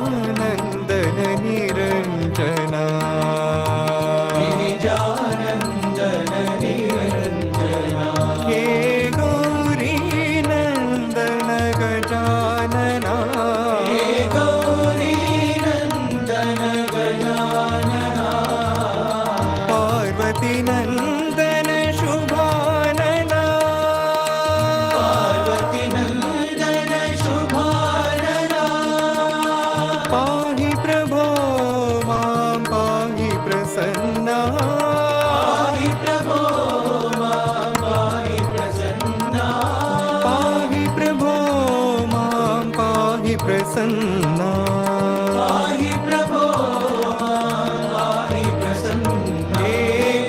गिरिजानन्दन निरञ्जना गिरिजानन्दन निरञ्जना हे गौरी नन्दन गजानना हे गौरी नन्दन गजानना पार्वती नन्दन शुभानना पार्वती नन्दन शुभानना पाहि प्रभो मां पाहि प्रसन्ना पाहि प्रभो मां पाहि प्रसन्ना पाहि प्रभो मां पाहि प्रसन्ना पाहि प्रभो मां पाहि प्रसन्ना हे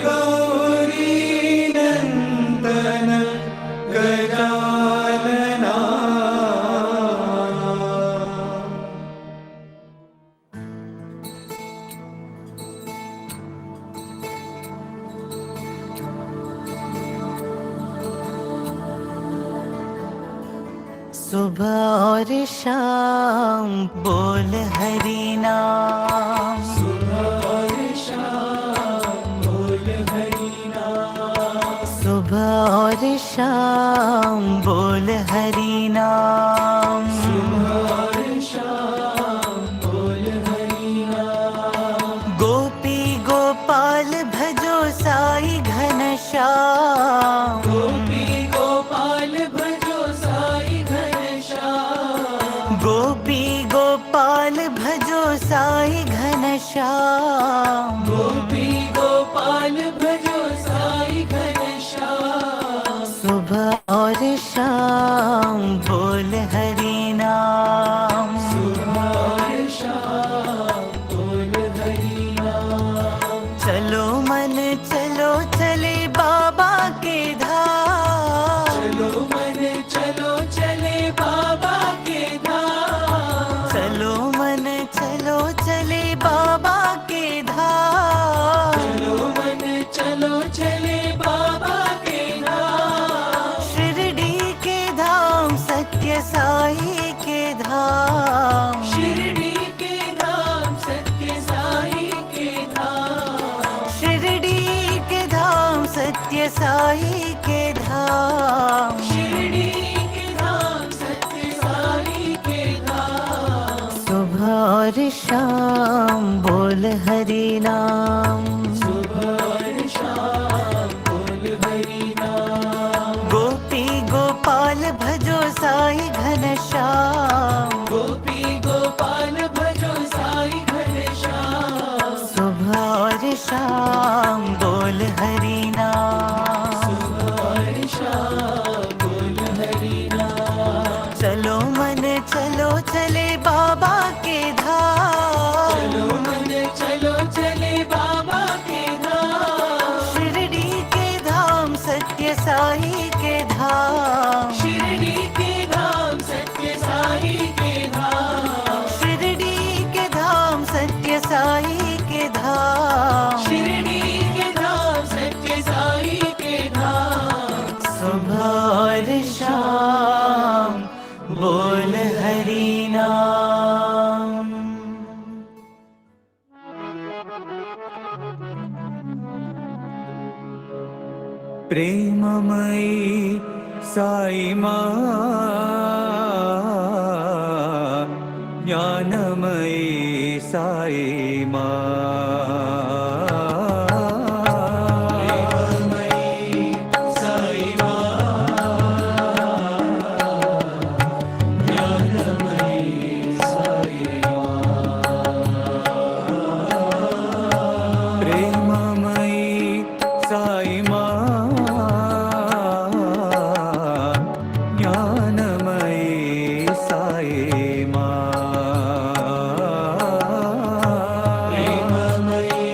गौरी नन्दन गजानना सुबह और शाम बोल हरि नाम सुबह और शाम बोल हरि नाम सुबह और शाम बोल हरि नाम सुबह और शाम बोल हरि नाम गोपी गोपाल भजो साई घनश्याम गोपी गोपाल भजो साई घनश्याम गोपी गोपाल भजो साई घनश्याम गोपी गोपाल भजो साई घनश्याम सुबह और शाम बोल हरि नाम सुबह और शाम बोल हरि नाम चलो मन चलो चले बाबा के धाम चलो मन चलो चले बाबा के धाम चलो मन चलो चले बाबा के धाम चलो मन चलो चले बाबा के धाम शिरडी के धाम सत्य साई के धाम शिरडी के धाम सत्य साई के धाम शिरडी के धाम सत्य साई के धाम शिरडी के धाम सत्य साई के धाम सुबह और शाम बोल हरि नाम सुबह और शाम बोल हरि नाम गोपी गोपाल भजो साई घनश्याम गोपी गोपाल भजो साई घनश्याम सुबह और शाम बोल हरि नाम सुबह और शाम बोल हरि नाम चलो मन चलो चले बाबा के धाम चलो मन चलो चले बाबा के धाम शिरडी के धाम सत्य साई के धाम शिरडी के धाम सत्य साई के धाम शिरडी के धाम सत्य साई के धाम शिरडी के धाम सत्य साई के धाम सुबह और शाम बोल हरि नाम प्रेममयी साई माँ ज्ञानमयी साई माँ प्रेममयी साई माँ ज्ञानमयी साई माँ प्रेममयी साई माँ ज्ञानमयी साई माँ प्रेममयी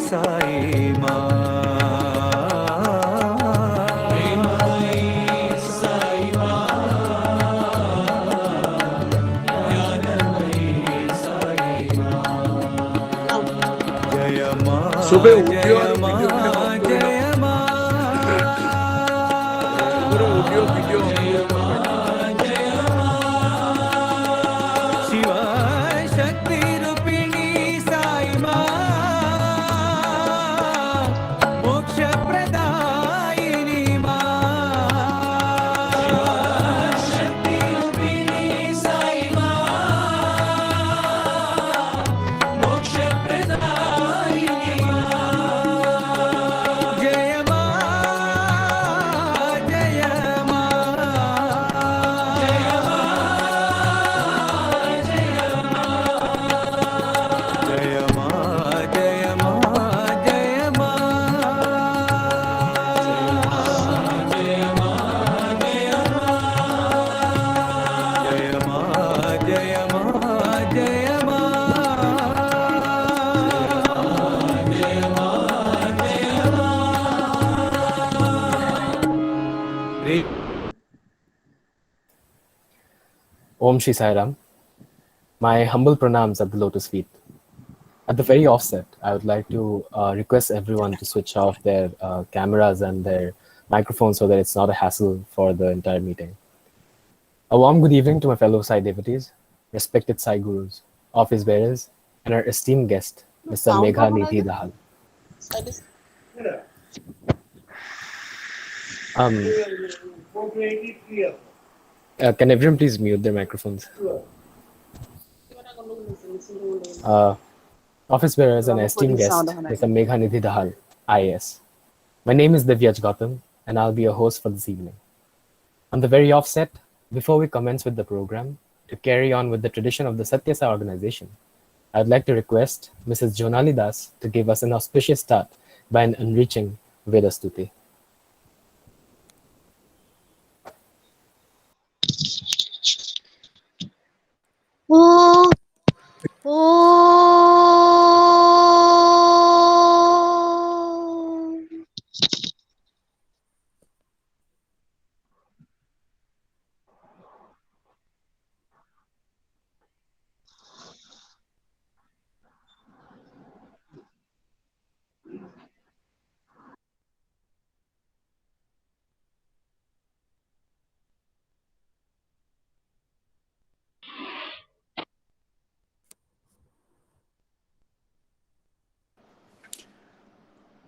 साई माँ सुबह ऑडियो और वीडियो के लिए ऑफ करो ना पूरा ऑडियो वीडियो शिवा शक्ति रूपिणी साई माँ मोक्ष प्रदायिनी माँ शक्ति रूपिणी साई माँ मोक्ष प्रदायिनी जय माँ जय माँ जय माँ जय माँ जय माँ जय माँ जय माँ जय माँ Om Shri Sai Ram. My humble pranams at the lotus feet. At the very offset, I would like to request everyone to switch off their cameras and their microphones so that it's not a hassle for the entire meeting. A warm good evening to my fellow Sai devotees, respected Sai gurus, office bearers, and our esteemed guest, Mr. Megha Nidhi Dahal. Can everyone please mute their microphones? Office bearers and esteemed guest, Mr. Megha Nidhi Dahal, IAS. My name is Divyaj Gautam, and I'll be your host for this evening. On the very offset, before we commence with the program, to carry on with the tradition of the Satya Sai organization, I'd like to request Mrs. Jonali Das to give us an auspicious start by an enriching Vedastuti. Oh,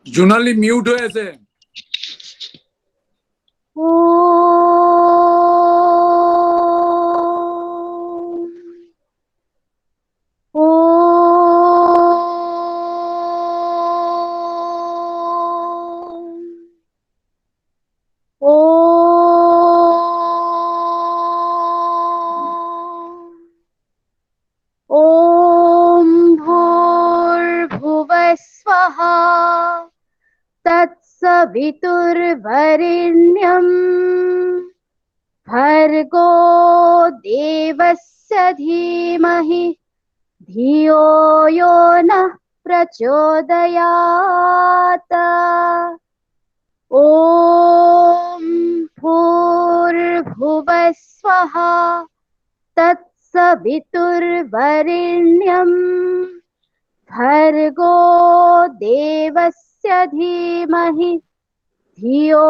Junali mute हो ऐसे ॐ भूर्भुवः स्वः तत्सवितुर्वरेण्यं भर्गो देवस्य धीमहि धियो यो नः प्रचोदयात् ॐ भूर्भुवः स्वः तत्सवितुर्वरेण्यं भर्गो देवस्य धीमहि धियो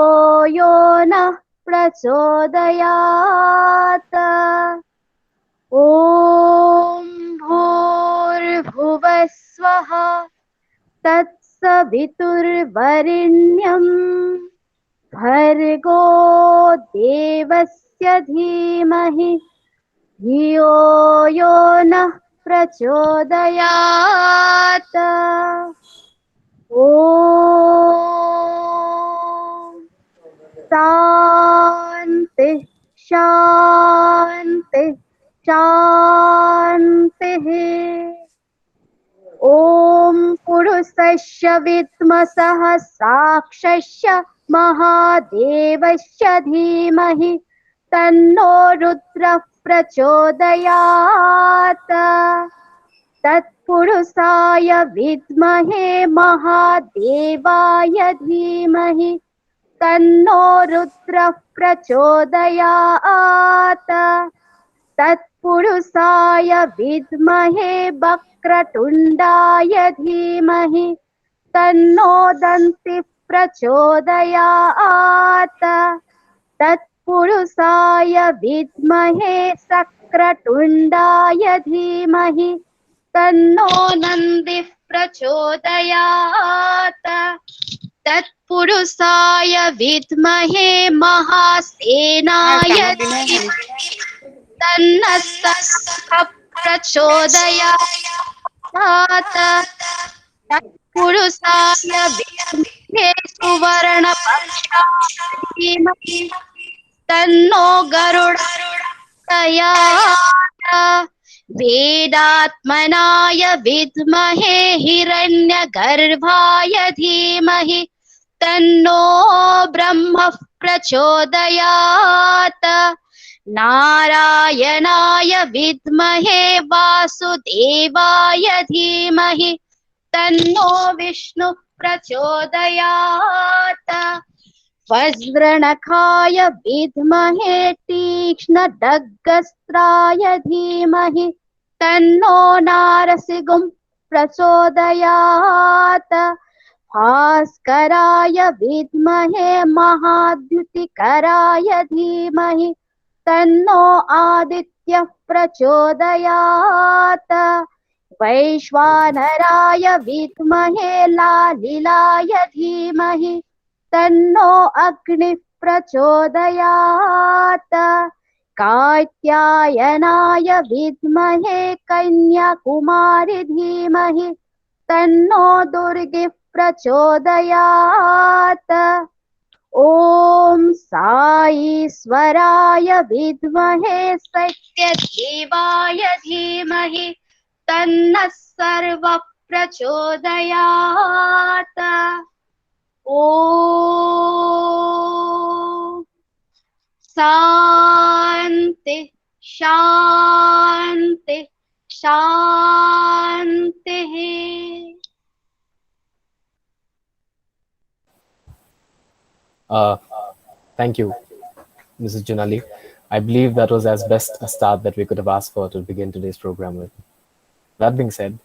यो नः प्रचोदयात् ॐ भूर्भुवः स्वः तत्सवितुर्वरेण्यं भर्गो देवस्य धीमहि धियो यो नः प्रचोदयात् ॐ शान्ति शान्ति शान्तिः ॐ पुरुषस्य विद्मसः साक्षस्य महादेवस्य धीमहि तन्नो रुद्रः प्रचोदयात् तत् तत्पुरुषाय विद्महे महादेवाय धीमहि तन्नो रुद्रः प्रचोदयात् तत्पुरुषाय विद्महे वक्रतुण्डाय धीमहि तन्नो दन्तिः प्रचोदयात् तत्पुरुषाय विद्महे शक्रतुण्डाय धीमहि तन्नो नन्दिः प्रचोदयात् तत्पुरुषाय विद्महे महासेनाय धीमहि तन्नः सखः प्रचोदयात् तत्पुरुषाय विद्महे सुवर्णपक्षाय धीमहि तन्नो गरुडप्रचोदयात् वेदात्मनाय विद्महे हिरण्यगर्भाय धीमहि तन्नो ब्रह्मः प्रचोदयात् नारायणाय विद्महे वासुदेवाय धीमहि तन्नो विष्णुः प्रचोदयात् वज्रनखाय विद्महे तीक्ष्णखड्गस्त्राय धीमहि तन्नो नारसिंहः प्रचोदयात् भास्कराय विद्महे महाद्युतिकराय धीमहि तन्नो आदित्यः प्रचोदयात् वैश्वानराय विद्महे लालिलाय धीमहि तन्नो अग्निः प्रचोदयात् कात्यायनाय विद्महे कन्याकुमारी धीमहि तन्नो दुर्गिः प्रचोदयात् ॐ साईश्वराय विद्महे सत्यदेवाय धीमहि तन्नः सर्वः प्रचोदयात् ॐ शान्ति शान्ति शान्तिः Thank you, Mrs. Junali. I believe that was as best a start that we could have asked for to begin today's program with. That being said,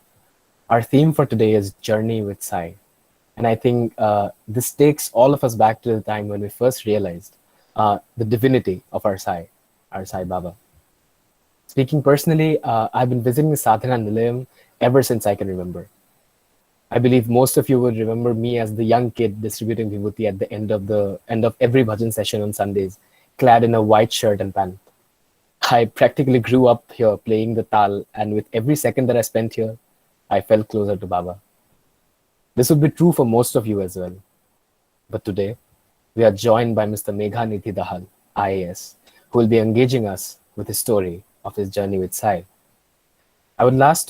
our theme for today is Journey with Sai. And I think this takes all of us back to the time when we first realized the divinity of our Sai Baba. Speaking personally, I've been visiting the Sadhana Nilayam ever since I can remember. I believe most of you would remember me as the young kid distributing vibhuti at the end of every bhajan session on Sundays, clad in a white shirt and pant. I practically grew up here playing the tal, and with every second that I spent here, I felt closer to Baba. This would be true for most of you as well. But today, we are joined by Mr. Meghanidhi Dahal, IAS, who will be engaging us with his story of his journey with Sai. I would like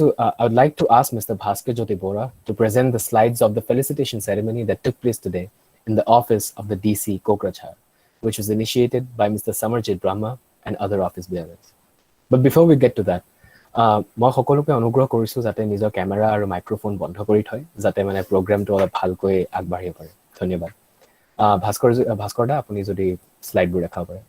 to ask Mr. Bhaskar Jyoti Bora to present the slides of the felicitation ceremony that took place today in the office of the DC Kokrachhar, which was initiated by Mr. Samarjit Brahma and other office bearers. But before we get to that, মই সকলোকে অনুগ্ৰহ কৰিছোঁ যাতে নিজৰ camera আৰু microphone বন্ধ কৰি থয় যাতে মানে প্ৰগ্ৰামটো অলপ ভালকৈ আগবাঢ়িব পাৰে ধন্যবাদ ভাস্কৰ দা আপুনি যদি স্লাইডবোৰ দেখাব পাৰে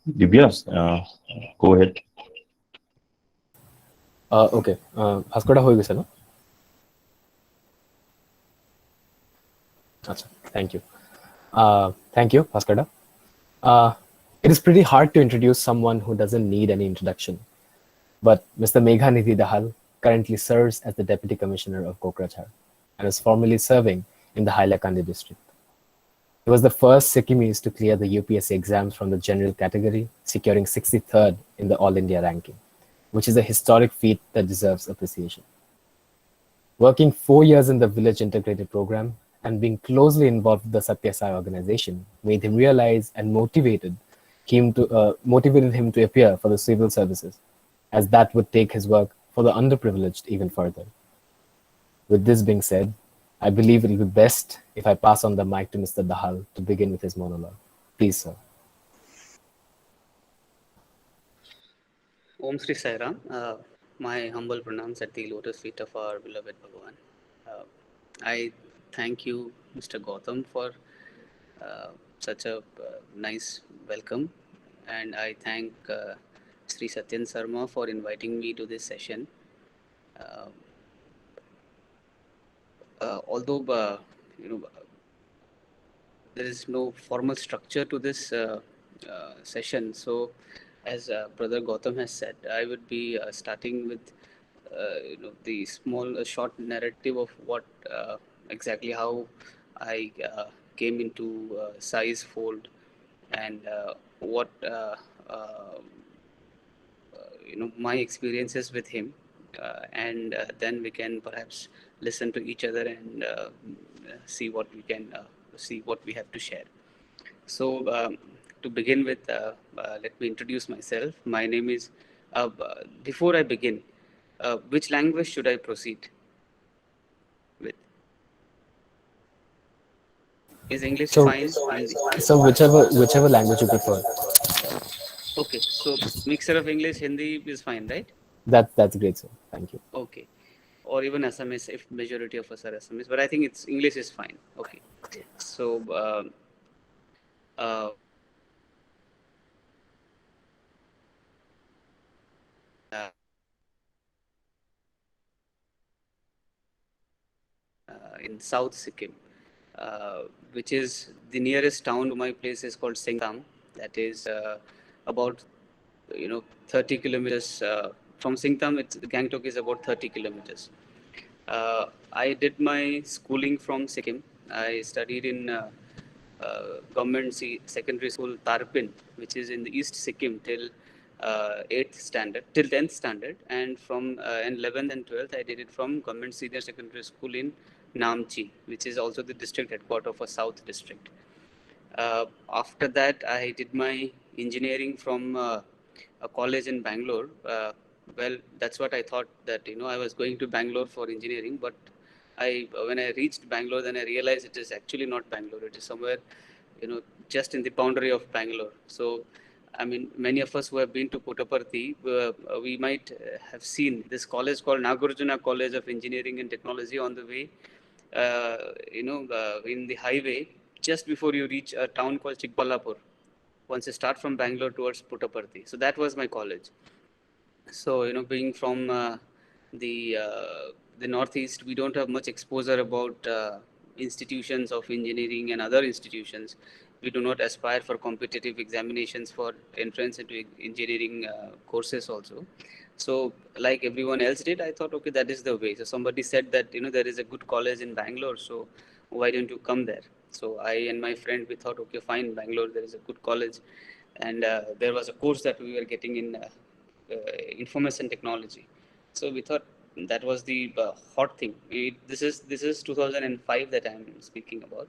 Divyas, go ahead. Okay, Bhaskar দা হৈ গৈছে ন আচ্ছা thank you Bhaskar the it is pretty hard to introduce someone who doesn't need any introduction, but Mr. Meghanidhi Dahal currently serves as the Deputy Commissioner of Kokrachhar and is formerly serving in the Hailakandi district. He was the first Sikkimese to clear the UPSC exams from the general category, securing 63rd in the All India ranking, which is a historic feat that deserves appreciation. Working 4 years in the Village Integrated Program and being closely involved with the Satya Sai organization made him realize and motivated him to appear for the civil services, as that would take his work for the underprivileged even further. With this being said, I believe it will be best if I pass on the mic to Mr. Dahal to begin with his monologue. Please, sir. Om Sri Sai Ram. My humble pranams at the lotus feet of our beloved Bhagavan. I thank you, Mr. Gautam, for such a nice welcome, and I thank Sri Satyan Sarma for inviting me to this session. Although there is no formal structure to this session, so as Brother Gautam has said, I would be starting with the short narrative of what exactly how I came into Sai's fold and what my experiences with him, and then we can perhaps listen to each other and see what we have to share. So to begin with, let me introduce myself. My name is. Before I begin, which language should I proceed with? Is English So, fine? so whichever language you prefer. Okay, so mixture of English, Hindi is fine, right? That's great, sir. Thank you. Okay, or even Assamese if majority of us are Assamese, but I think it's English is fine. Okay, so. In South Sikkim, which is the nearest town to my place is called Singtam. That is about 30 kilometers from Singtam. Gangtok is about 30 kilometers. I did my schooling from Sikkim. I studied in government secondary school Tarpin, which is in the East Sikkim till 8th standard, till 10th standard, and from 11th and 12th I did it from government senior secondary school in Namchi, which is also the district headquarters for South District. After that, I did my engineering from a college in Bangalore. Well, that's what I thought that I was going to Bangalore for engineering, but when I reached Bangalore, then I realized it is actually not Bangalore. It is somewhere, just in the boundary of Bangalore. So, I mean, many of us who have been to Puttaparthi, we might have seen this college called Nagarjuna College of Engineering and Technology on the way, in the highway, just before you reach a town called Chikballapur, once you start from Bangalore towards Puttaparthi. So that was my college. So, being from the Northeast, we don't have much exposure about institutions of engineering and other institutions. We do not aspire for competitive examinations for entrance into engineering courses also. So like everyone else did, I thought, okay, that is the way. So somebody said that, there is a good college in Bangalore, so why don't you come there? So I and my friend, we thought, okay, fine, Bangalore, there is a good college. And there was a course that we were getting in information technology. So we thought that was the hot thing. This is 2005 that I'm speaking about.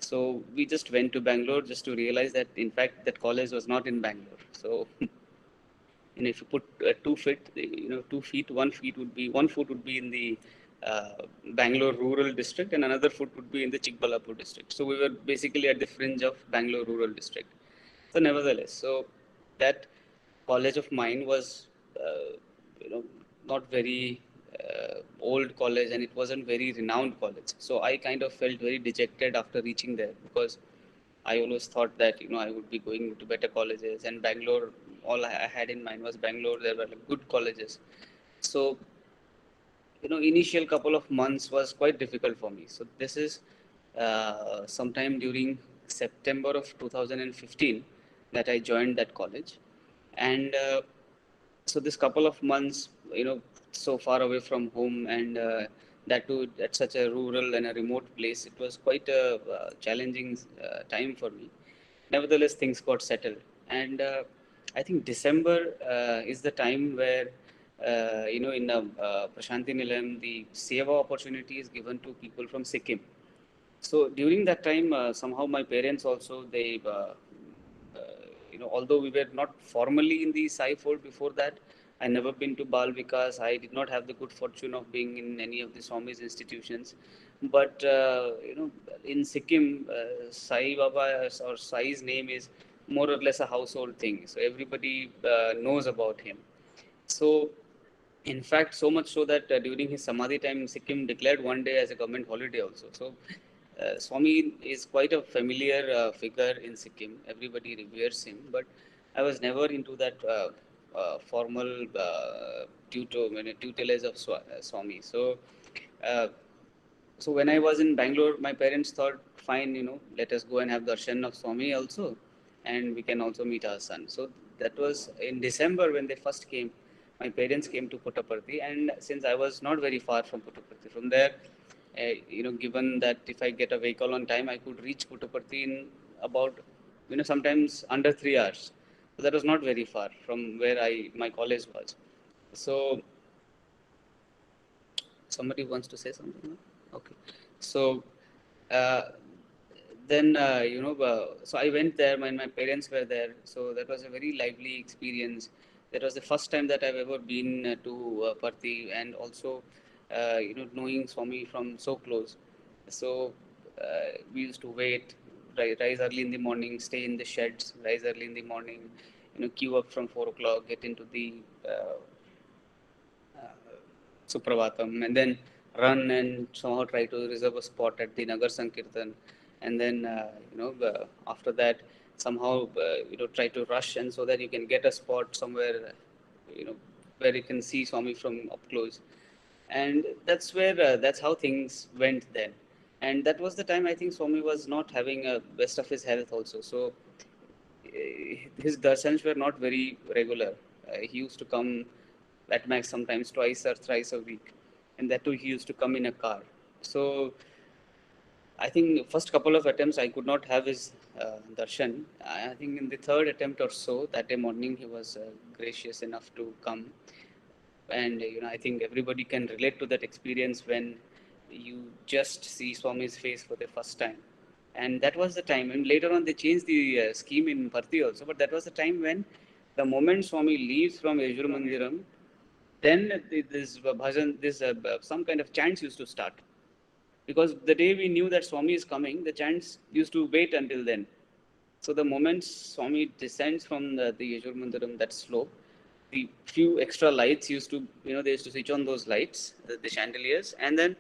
So we just went to Bangalore just to realize that, in fact, that college was not in Bangalore. So, and if you put 2 feet, 2 feet, 1 feet would be 1 foot would be in the Bangalore rural district, and another foot would be in the Chikballapur district. So we were basically at the fringe of Bangalore rural district. So nevertheless, so that college of mine was, not very old college, and it wasn't very renowned college. So I kind of felt very dejected after reaching there, because I always thought that I would be going to better colleges, and Bangalore, all I had in mind was Bangalore. There were good colleges. So initial couple of months was quite difficult for me. So this is sometime during September of 2015 that I joined that college, and so this couple of months, so far away from home, and that too at such a rural and a remote place, it was quite a challenging time for me. Nevertheless, things got settled, and I think December is the time where in Prashanti Nilayam, the Seva opportunity is given to people from Sikkim. So during that time, somehow my parents also, although we were not formally in the Sai fold before that, I never been to Bal Vikas. I did not have the good fortune of being in any of the Swami's institutions. But, in Sikkim, Sai Baba or Sai's name is more or less a household thing. So everybody knows about him. So, in fact, so much so that during his Samadhi time, Sikkim declared one day as a government holiday also. So, Swami is quite a familiar figure in Sikkim. Everybody reveres him, but I was never into that formal tutelage of Swami. Uh, so when I was in Bangalore, my parents thought, fine, let us go and have darshan of Swami also, and we can also meet our son. So that was in December when they first came. My parents came to Puttaparthi, and since I was not very far from Puttaparthi, from there, given that if I get a vehicle on time, I could reach Puttaparthi in about, sometimes under 3 hours. So that was not very far from where my college was. So somebody wants to say something? Okay. So uh, then, so I went there when my parents were there. So that was a very lively experience. That was the first time that I've ever been to Parthi, and also, knowing Swami from so close. So we used to wait, rise early in the morning, stay in the sheds, rise early in the morning, queue up from 4 o'clock, get into the uh, Supravatam, and then run and somehow try to reserve a spot at the Nagar Sankirtan, and then after that somehow try to rush, and so that you can get a spot somewhere, you know where you can see Swami from up close, and that's how things went then. And that was the time I think Swami was not having a best of his health also, so his darshans were not very regular. He used to come at max sometimes twice or thrice a week, and that too he used to come in a car. So I think first couple of attempts I could not have his darshan. I think in the third attempt or so, that day morning he was gracious enough to come, and I think everybody can relate to that experience when you just see Swami's face for the first time. And that was the time, and later on they changed the scheme in Bharti also, but that was the time when the moment Swami leaves from Yajur Mandiram, then this bhajan, this some kind of chants used to start. Because the day we knew that Swami is coming, the chants used to wait until then. So the moment Swami descends from the Yajur Mandiram, that slope, the few extra lights used to, they used to switch on those lights, the chandeliers, and then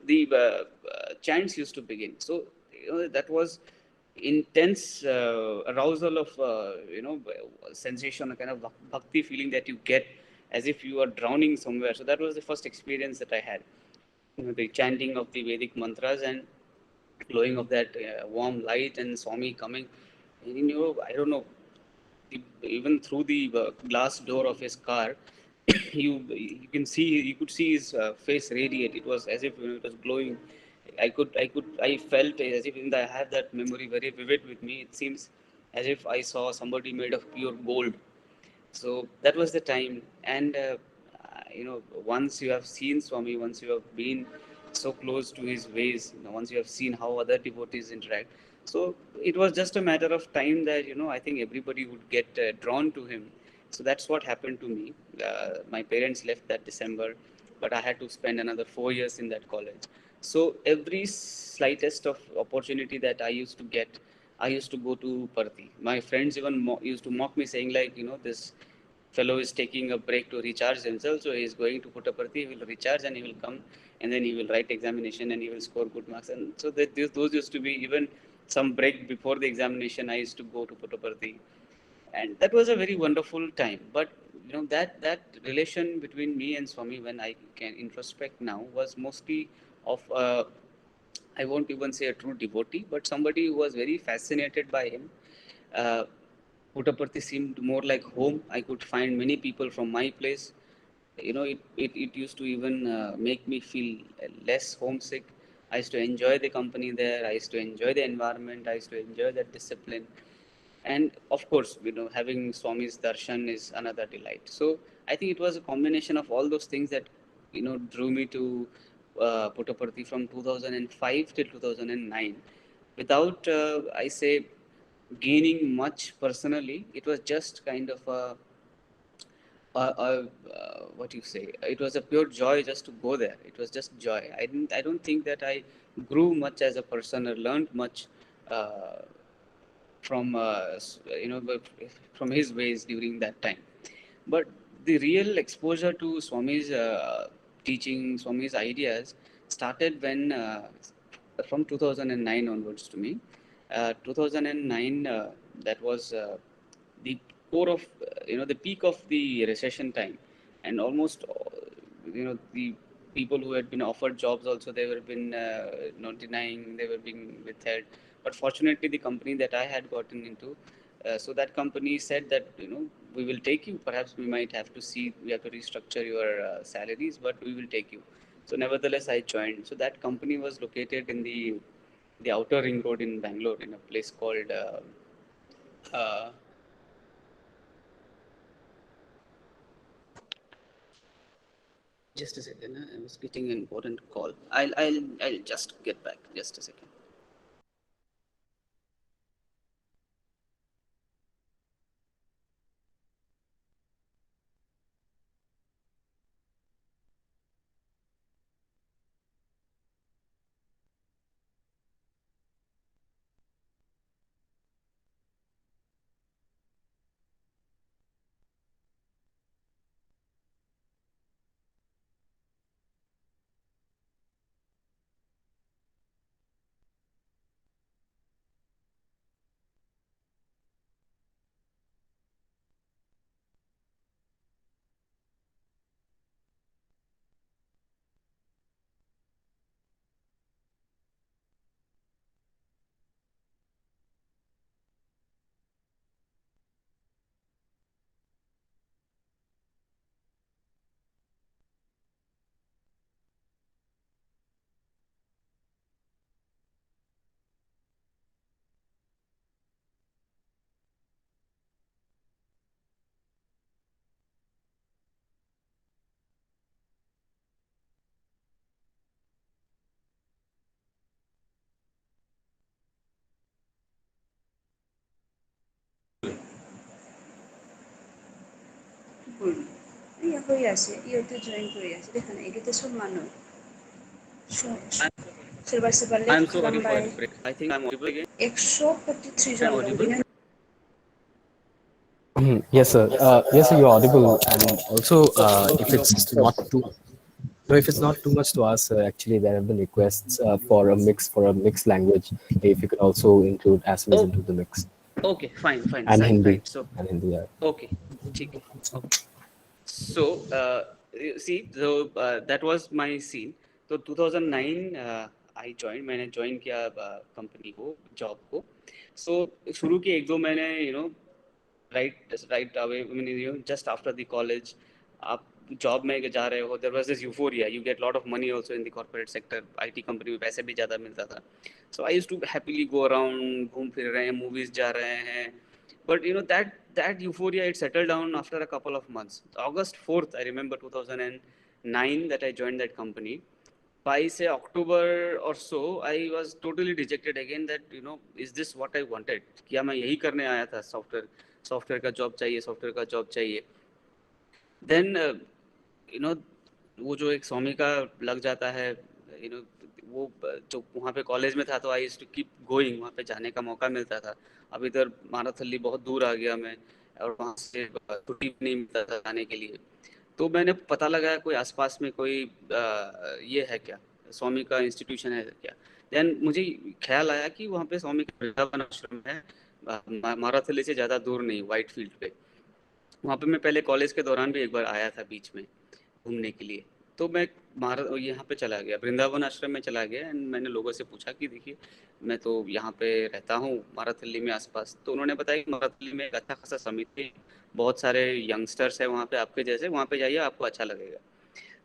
the chants used to begin. So, that was intense arousal of, sensation, a kind of bhakti feeling that you get as if you are drowning somewhere. So that was the first experience that I had. The chanting of the Vedic mantras and glowing of that warm light and Swami coming. And, I don't know, even through the glass door of his car, you could see his face radiate. It was as if it was glowing. I felt as if I have that memory very vivid with me. It seems as if I saw somebody made of pure gold. So that was the time, and once you have seen Swami, once you have been so close to his ways, once you have seen how other devotees interact, so it was just a matter of time that I think everybody would get drawn to him. So that's what happened to me. My parents left that December, but I had to spend another 4 years in that college. So every slightest of opportunity that I used to get, I used to go to Parthi. My friends even used to mock me, saying like, this fellow is taking a break to recharge himself, so he is going to Puttaparthi, he will recharge and he will come, and then he will write examination and he will score good marks. And so those used to be even some break before the examination. I used to go to Puttaparthi, and that was a very wonderful time. But that relation between me and Swami, when I can introspect now, was mostly of I won't even say a true devotee, but somebody who was very fascinated by him. Uh, Puttaparthi seemed more like home. I could find many people from my place. It used to even make me feel less homesick. I used to enjoy the company there. I used to enjoy the environment. I used to enjoy that discipline. And of course, having Swami's darshan is another delight. So I think it was a combination of all those things that drew me to Puttaparthi from 2005 till 2009. Without I say gaining much personally, it was just kind of what you say. It was a pure joy just to go there. It was just joy. I don't think that I grew much as a person or learned much. From from his ways during that time. But the real exposure to Swami's teaching, Swami's ideas started when from 2009 onwards to me. 2009, that was the core of the peak of the recession time, and almost the people who had been offered jobs also, they were been not denying, they were being withheld. But fortunately, the company that I had gotten into, so that company said that we will take you. Perhaps we might have to see, we have to restructure your salaries, but we will take you. So nevertheless, I joined. So that company was located in the outer ring road in Bangalore, in a place called uh, just a second. I was getting an important call. I'll just get back. Just a second. ইয়া হৈ আছে ইহঁতে join কৰি আছে দেখা নাই এইকেইটা চব মানুহ सोरबा सोरबा I'm left so sorry for खालामबाय the break. I think I'm audible again. 143 I'm जन दं audible. बेनो Yes, sir. Yes, sir, you're audible. And also, if it's not too, no, if it's not too much to ask, actually, there have been requests for a mixed language. If you could also include Assamese Oh, into the mix, okay, fine, and fine, Hindi, right. So, and Hindi. Yeah. okay, ठीक है. Okay. So, you see, so that was my scene. So 2009, I joined. मैंने join किया company को, job को. So शुरू के 1-2 महीने, right away, I mean, just after the college, आप job में जा रहे हो, there was this euphoria. You get a lot of money also in the corporate sector. IT company में पैसे भी ज़्यादा मिलता था. So I used to happily go around, घूम फिर रहे हैं, movies जा रहे हैं. But that euphoria, it settled down after a couple of months. August 4th, I remember 2009 that I joined that company. By say October or so, I was totally dejected again that is this what I wanted? क्या मैं यही करने आया था? Software का job चाहिए, software का job चाहिए. Then वो जो एक स्वामी का लग जाता है, वो जो वहाँ पे कॉलेज में था, तो I used to keep going, वहाँ पे जाने का मौका मिलता था. अब इधर माराथली बहुत दूर आ गया मैं, और वहाँ से छुट्टी भी नहीं मिलता था जाने के लिए. तो मैंने पता लगाया कोई आसपास में कोई ये है क्या, स्वामी का इंस्टीट्यूशन है क्या. देन मुझे ख्याल आया कि वहाँ पे स्वामी का वृंदावन आश्रम है, माराथली से ज़्यादा दूर नहीं, वाइट फील्ड पे. वहाँ पे मैं पहले कॉलेज के दौरान भी एक बार आया था बीच में घूमने के लिए. तो मैं यहाँ पे चला गया, वृंदावन आश्रम में चला गया. एंड मैंने लोगों से पूछा कि देखिए, मैं तो यहाँ पे रहता हूँ माराथली में आसपास. तो उन्होंने बताया कि माराथली में एक अच्छा खासा समिति है, बहुत सारे यंगस्टर्स हैं वहाँ पे आपके जैसे, वहाँ पे जाइए, आपको अच्छा लगेगा.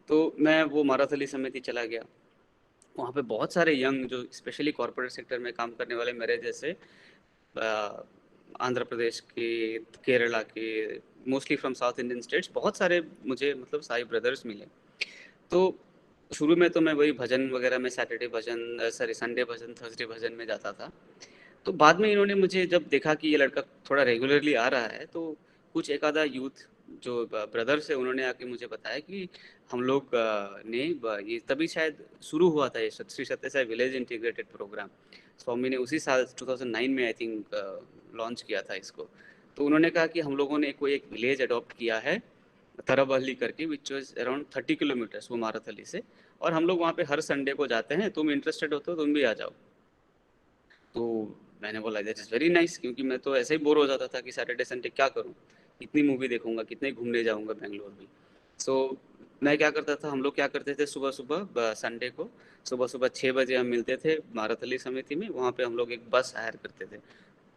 तो मैं वो माराथली समिति चला गया. वहाँ पे बहुत सारे यंग, जो स्पेशली कॉर्पोरेट सेक्टर में काम करने वाले मेरे जैसे आंध्र प्रदेश के, केरला के, mostly from south Indian states, बहुत सारे मुझे मतलब साई ब्रदर्स मिले। तो शुरू में तो मैं वही भजन वगैरह में, सैटरडे भजन, सॉरी संडे भजन, थर्सडे भजन में जाता था। तो बाद में इन्होंने मुझे जब देखा कि ये लड़का थोड़ा रेगुलरली आ रहा है, तो कुछ एक आधा यूथ जो ब्रदर्स है उन्होंने आके मुझे बताया कि हम लोग ने ये तभी शायद शुरू हुआ था ये Shri Sathya Sai village integrated programme. स्वामी ने उसी साल 2009 में आई थिंक लॉन्च किया था इसको। तो उन्होंने कहा कि हम लोगों ने कोई एक विलेज अडॉप्ट किया है तरबहली करके, विच वॉज अराउंड 30 किलोमीटर्स वो माराथली से, और हम लोग वहाँ पे हर संडे को जाते हैं, तुम इंटरेस्टेड हो तो तुम भी आ जाओ। तो मैंने बोला दैट इज़ वेरी नाइस, क्योंकि मैं तो ऐसे ही बोर हो जाता था कि सैटरडे संडे क्या करूँ, कितनी मूवी देखूंगा, कितने घूमने जाऊंगा बेंगलोर भी। सो मैं क्या करता था, हम लोग क्या करते थे, सुबह सुबह संडे को सुबह सुबह 6 बजे हम मिलते थे माराथली समिति में। वहाँ पे हम लोग एक बस हायर करते थे,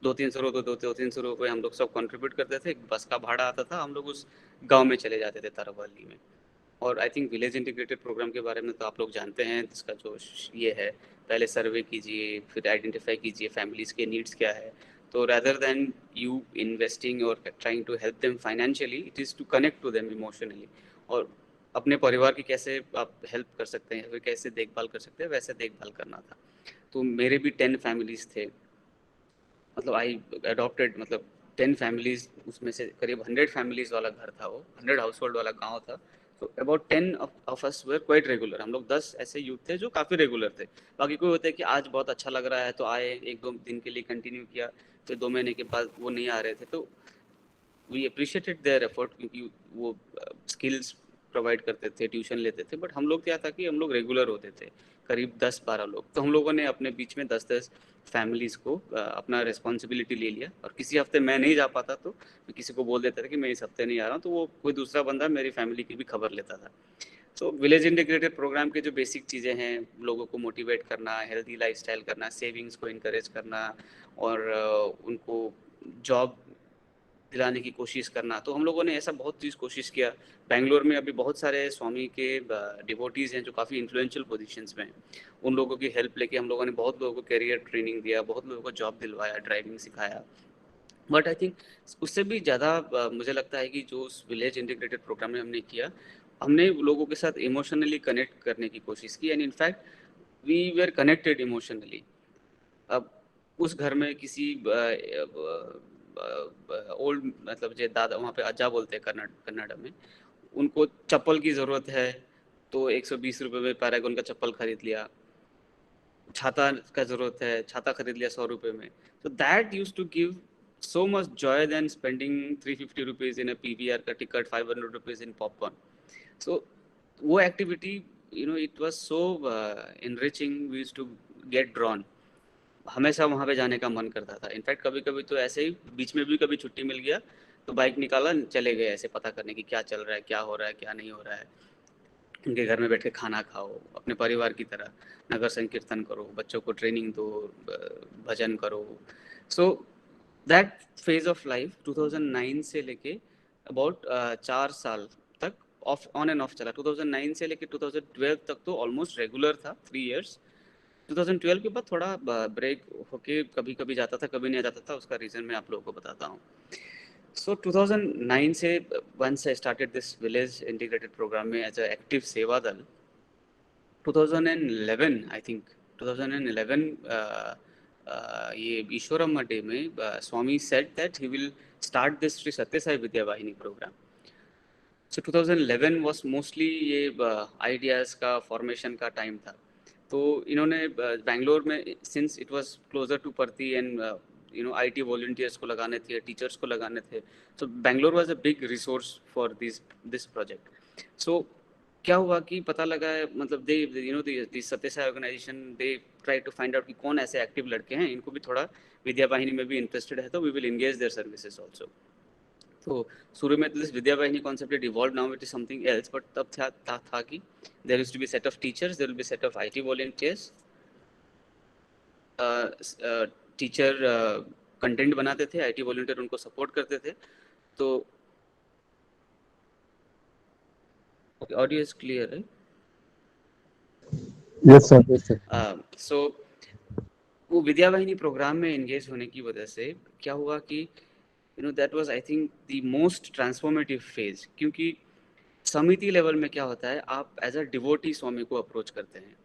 200-300 रुपये हम लोग सब कंट्रीब्यूट करते थे। एक बस का भाड़ा आता था, हम लोग उस गांव में चले जाते थे तरबहली में। और I think village integrated program के बारे में तो आप लोग जानते हैं, इसका जो ये है, पहले सर्वे कीजिए, फिर आइडेंटिफाई कीजिए फैमिलीज़ के नीड्स क्या है। तो रैदर देन यू इन्वेस्टिंग और trying to help them financially, it is to connect to them emotionally, और अपने परिवार की कैसे आप हेल्प कर सकते हैं, फिर कैसे देखभाल कर सकते हैं, वैसे देखभाल करना था। तो मेरे भी 10 फैमिलीज़ थे, मतलब आई अडॉप्टेड, मतलब 10 फैमिलीज़, उसमें से करीब 100 फैमिलीज़ वाला घर था वो, 100 हाउस होल्ड वाला गाँव था। तो about 10 of us were quite regular. हम लोग 10 ऐसे यूथ थे जो काफ़ी रेगुलर थे। बाकी कोई होते हैं कि आज बहुत अच्छा लग रहा है तो आए, 1-2 दिन के लिए कंटिन्यू किया, फिर 2 महीने के बाद वो नहीं आ रहे थे। तो वी अप्रिशिएटेड देयर एफर्ट, क्योंकि वो स्किल्स प्रोवाइड करते थे, ट्यूशन लेते थे। बट हम लोग क्या था कि हम लोग रेगुलर होते थे, करीब 10-12 लोग। तो हम लोगों ने अपने बीच में 10-10 फैमिलीज़ को अपना रिस्पॉन्सिबिलिटी ले लिया। और किसी हफ्ते मैं नहीं जा पाता तो मैं किसी को बोल देता था कि मैं इस हफ्ते नहीं आ रहा हूँ, तो वो कोई दूसरा बंदा मेरी फैमिली की भी खबर लेता था। तो विलेज इंटीग्रेटेड प्रोग्राम के जो बेसिक चीज़ें हैं, लोगों को मोटिवेट करना, हेल्दी लाइफस्टाइल करना, सेविंग्स को इनकरेज करना, और उनको जॉब दिलाने की कोशिश करना। तो हम लोगों ने ऐसा बहुत चीज़ कोशिश किया। बेंगलोर में अभी बहुत सारे स्वामी के डिवोटीज़ हैं जो काफ़ी इन्फ्लुएंशियल पोजीशंस में हैं। उन लोगों की हेल्प लेके हम लोगों ने बहुत लोगों को करियर ट्रेनिंग दिया, बहुत लोगों को जॉब दिलवाया, ड्राइविंग सिखाया। बट आई थिंक उससे भी ज़्यादा मुझे लगता है कि जो उस विलेज इंटीग्रेटेड प्रोग्राम में हमने किया, हमने लोगों के साथ इमोशनली कनेक्ट करने की कोशिश की, and in fact we were connected emotionally. अब उस घर में किसी ओल्ड, मतलब जो दादा, वहाँ पे अज्जा बोलते हैं कन्नड़ में, उनको चप्पल की ज़रूरत है तो 120 रुपये में पैरागॉन का चप्पल खरीद लिया। छाता का ज़रूरत है, छाता खरीद लिया 100 रुपये में। तो that use to give so much joy than spending 350 rupees in a PVR का ticket, 500 rupees in popcorn. So वो activity, it was so enriching, we used to get drawn. हमेशा वहाँ पे जाने का मन करता था। इनफैक्ट कभी कभी तो ऐसे ही बीच में भी कभी छुट्टी मिल गया तो बाइक निकाला, चले गए ऐसे पता करने की क्या चल रहा है, क्या हो रहा है, क्या नहीं हो रहा है। उनके घर में बैठ के खाना खाओ, अपने परिवार की तरह नगर संकीर्तन करो, बच्चों को ट्रेनिंग दो, भजन करो। So that phase of life 2009 से लेके अबाउट 4 साल तक ऑन एंड ऑफ चला। 2009 से लेके 2012 तक तो ऑलमोस्ट रेगुलर था, 3 इयर्स। 2012 के बाद थोड़ा ब्रेक होके कभी कभी जाता था, कभी नहीं जाता था। उसका रीज़न मैं आप लोगों को बताता हूँ। सो 2009 से once I started this village integrated program में as a active Seva Dal. 2011 I think 2011 ये ईश्वरम डे में Swami said that he will start this Shri Sathya Sai Vidya Vahini programme. So 2011 was mostly ये आइडियाज़ का फॉर्मेशन का टाइम था। तो इन्होंने बेंगलोर में, since it was closer to Parthi and IT volunteers को लगाने थे, टीचर्स को लगाने थे, तो Bangalore was a big resource for this project. So क्या हुआ कि पता लगा है, मतलब they Sathya Sai organisation, they try to find out कि कौन ऐसे एक्टिव लड़के हैं, इनको भी थोड़ा विद्या वाहिनी में भी इंटरेस्टेड है, तो we will engage their services also. तो शुरू में this Vidya Vahini concept it evolve, now it is something else. But तब था कि there used to be set of teachers, there will be set of IT volunteers. Teacher content बनाते थे, IT volunteer उनको support करते थे। तो ऑडियो इज क्लियर है? Yes, sir. Yes, sir. So वो विद्यावाहिनी प्रोग्राम में एंगेज होने की वजह से क्या हुआ कि that was I think the most transformative phase, क्योंकि समिति लेवल में क्या होता है, आप एज अ डिवोटी स्वामी को अप्रोच करते हैं,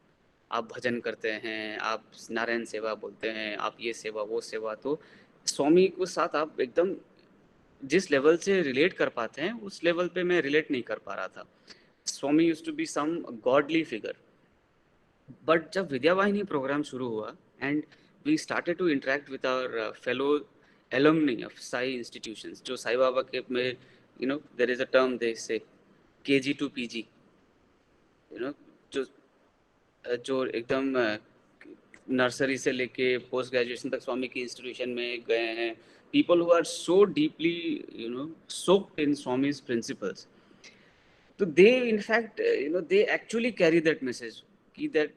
आप भजन करते हैं, आप नारायण सेवा बोलते हैं, आप ये सेवा वो सेवा, तो स्वामी को साथ आप एकदम जिस लेवल से रिलेट कर पाते हैं उस लेवल पे मैं रिलेट नहीं कर पा रहा था. Swami used to be some godly figure. But जब विद्यावाहिनी प्रोग्राम शुरू हुआ and we started to interact with our fellow alumni of Sai institutions, जो साई बाबा के में there is a term they say KG to PG, जो एकदम नर्सरी से लेके पोस्ट ग्रेजुएशन तक स्वामी की इंस्टीट्यूशन में गए हैं, people who are so deeply soaked in Swami's principles. So they in fact they actually carry that message कि that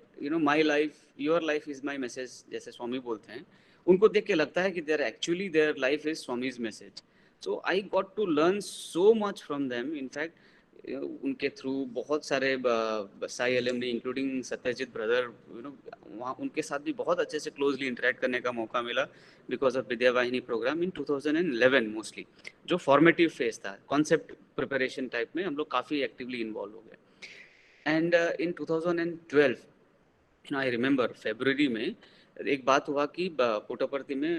my life, your life is my message, जैसे स्वामी बोलते हैं, उनको देख के लगता है कि their life is Swami's message. So I got to learn so much from them. In fact उनके थ्रू बहुत सारे Sai alumni including Satyajit brother, वहाँ उनके साथ भी बहुत अच्छे से क्लोजली इंटरेक्ट करने का मौका मिला because of Vidyavahini programme in 2011 mostly, जो फॉर्मेटिव फेज था, कॉन्सेप्ट प्रिपरेशन टाइप में हम लोग काफ़ी एक्टिवली इन्वॉल्व हो गए. एंड इन 2012 आई रिमेंबर फरवरी में एक बात हुआ कि पुट्टपर्ती में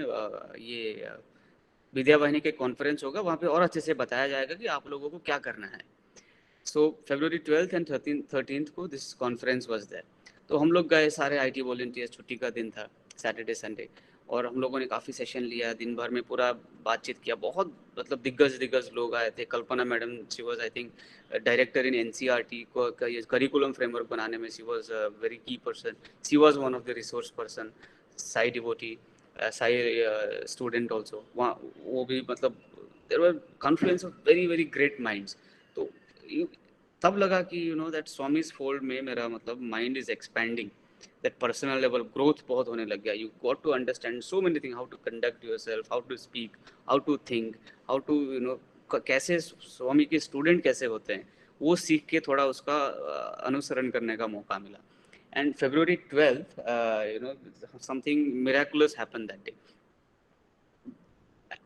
ये विद्यावाहिनी के कॉन्फ्रेंस होगा, वहाँ पे और अच्छे से बताया जाएगा कि आप लोगों को क्या करना है. So February 12th and 13th को this conference was there. तो हम लोग गए सारे IT volunteers, छुट्टी का दिन था सैटरडे संडे, और हम लोगों ने काफ़ी सेशन लिया, दिन भर में पूरा बातचीत किया. बहुत मतलब दिग्गज लोग आए थे. Kalpana madam, she was I think director in NCERT को करिकुलम फ्रेमवर्क बनाने में she was a very key person. She was one of the resource person, Sai devotee, Sai student also. वहाँ वो भी मतलब there were confluence of very very great minds. तो तब लगा कि दैट स्वामीज फोल्ड में मेरा मतलब mind is expanding, that personal level growth बहुत होने लग गया. You got to understand so many thing, how to conduct yourself, how to speak, how to think, how to कैसे स्वामी के स्टूडेंट कैसे होते हैं, वो सीख के थोड़ा उसका अनुसरण करने का मौका मिला. And February 12th something miraculous happened that day.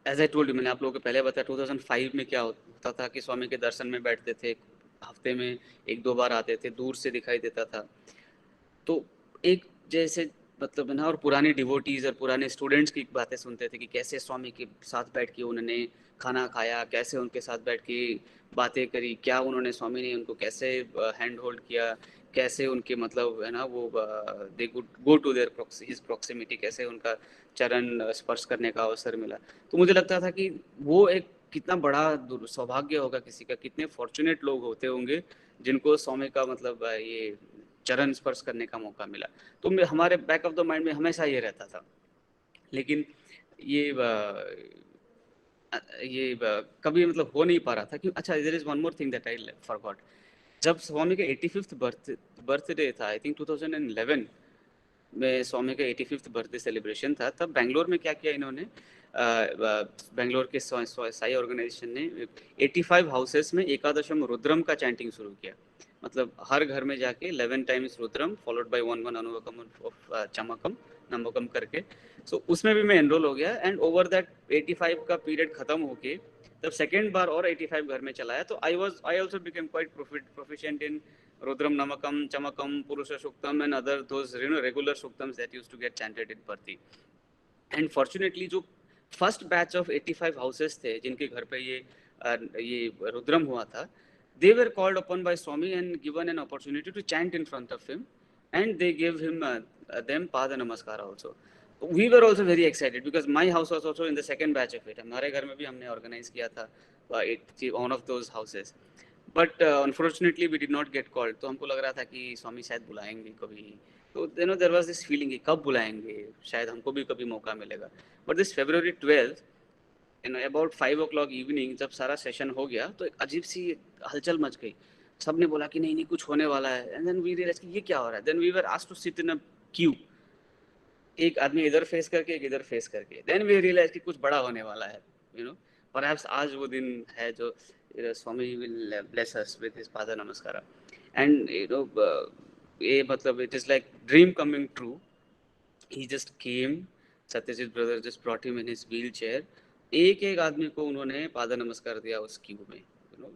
As I told you, मैंने आप लोगों को पहले बताया 2005 में क्या होता था कि स्वामी के दर्शन में बैठते थे, हफ्ते में 1-2 बार आते थे, दूर से दिखाई देता था. तो एक जैसे मतलब है ना, और पुराने डिवोटीज और पुराने स्टूडेंट्स की बातें सुनते थे कि कैसे स्वामी के साथ बैठ के उन्होंने खाना खाया, कैसे उनके साथ बैठ के बातें करी, क्या उन्होंने स्वामी ने उनको कैसे हैंड होल्ड किया, कैसे उनके मतलब है ना वो they go to their his proximity, कैसे उनका चरण स्पर्श करने का अवसर मिला. तो मुझे लगता था कि वो एक कितना बड़ा सौभाग्य होगा किसी का, कितने फॉर्चुनेट लोग होते होंगे जिनको स्वामी का मतलब ये चरण स्पर्श करने का मौका मिला. तो हमारे बैक ऑफ द माइंड में हमेशा ये रहता था. लेकिन ये कभी मतलब हो नहीं पा रहा था कि अच्छा, there is one more thing that I forgot. जब स्वामी का 85th बर्थडे था, आई थिंक 2011 में स्वामी का 85th बर्थडे सेलिब्रेशन था, तब बेंगलोर में क्या किया इन्होंने, बेंगलोर के साई ऑर्गेनाइजेशन ने 85 हाउसेस में एकादशम रुद्रम का चैंटिंग शुरू किया. मतलब हर घर में जाके 11 times Rudram followed by 1 anuvakam of Chamakam Namakam करके. सो उसमें भी मैं एनरोल हो गया. एंड ओवर दैट 85 का पीरियड खत्म होके तब सेकेंड बार और 85 घर में चलाया. तो I also became quite proficient in Rudram, Namakam, Chamakam, Purusha Suktam and other those regular Suktams that used to get chanted in Parthi. And fortunately जो फर्स्ट बैच ऑफ 85 हाउसेस थे जिनके घर पे ये रुद्रम हुआ था, they were called upon by Swami and given an opportunity to chant in front of him, and they gave him them pada namaskara also. We were also very excited because my house was also in the second batch of it. हमारे घर में भी हमने organize किया था one of those houses, but unfortunately we did not get called. तो हमको लग रहा था कि स्वामी शायद बुलाएंगे कभी. तो there was this feeling कि कब बुलाएंगे, शायद हमको भी कभी मौका मिलेगा. But this February 12th, about 5 o'clock evening, जब सारा सेशन हो गया तो एक अजीब सी हलचल मच गई. सबने बोला कि नहीं कुछ होने वाला है. एंड देन वी रियलाइज कि ये क्या हो रहा है. Then we were asked to sit in a queue, एक आदमी इधर फेस करके एक इधर फेस करके. देन वी रियलाइज कि कुछ बड़ा होने वाला है. परहैप्स आज वो दिन है जो Swami will bless us with his pada namaskar. And ये मतलब it is like dream coming true. he just came. Satyajit brother just brought him in his wheelchair. एक एक आदमी को उन्होंने पाद नमस्कार दिया उस क्यू में, you know,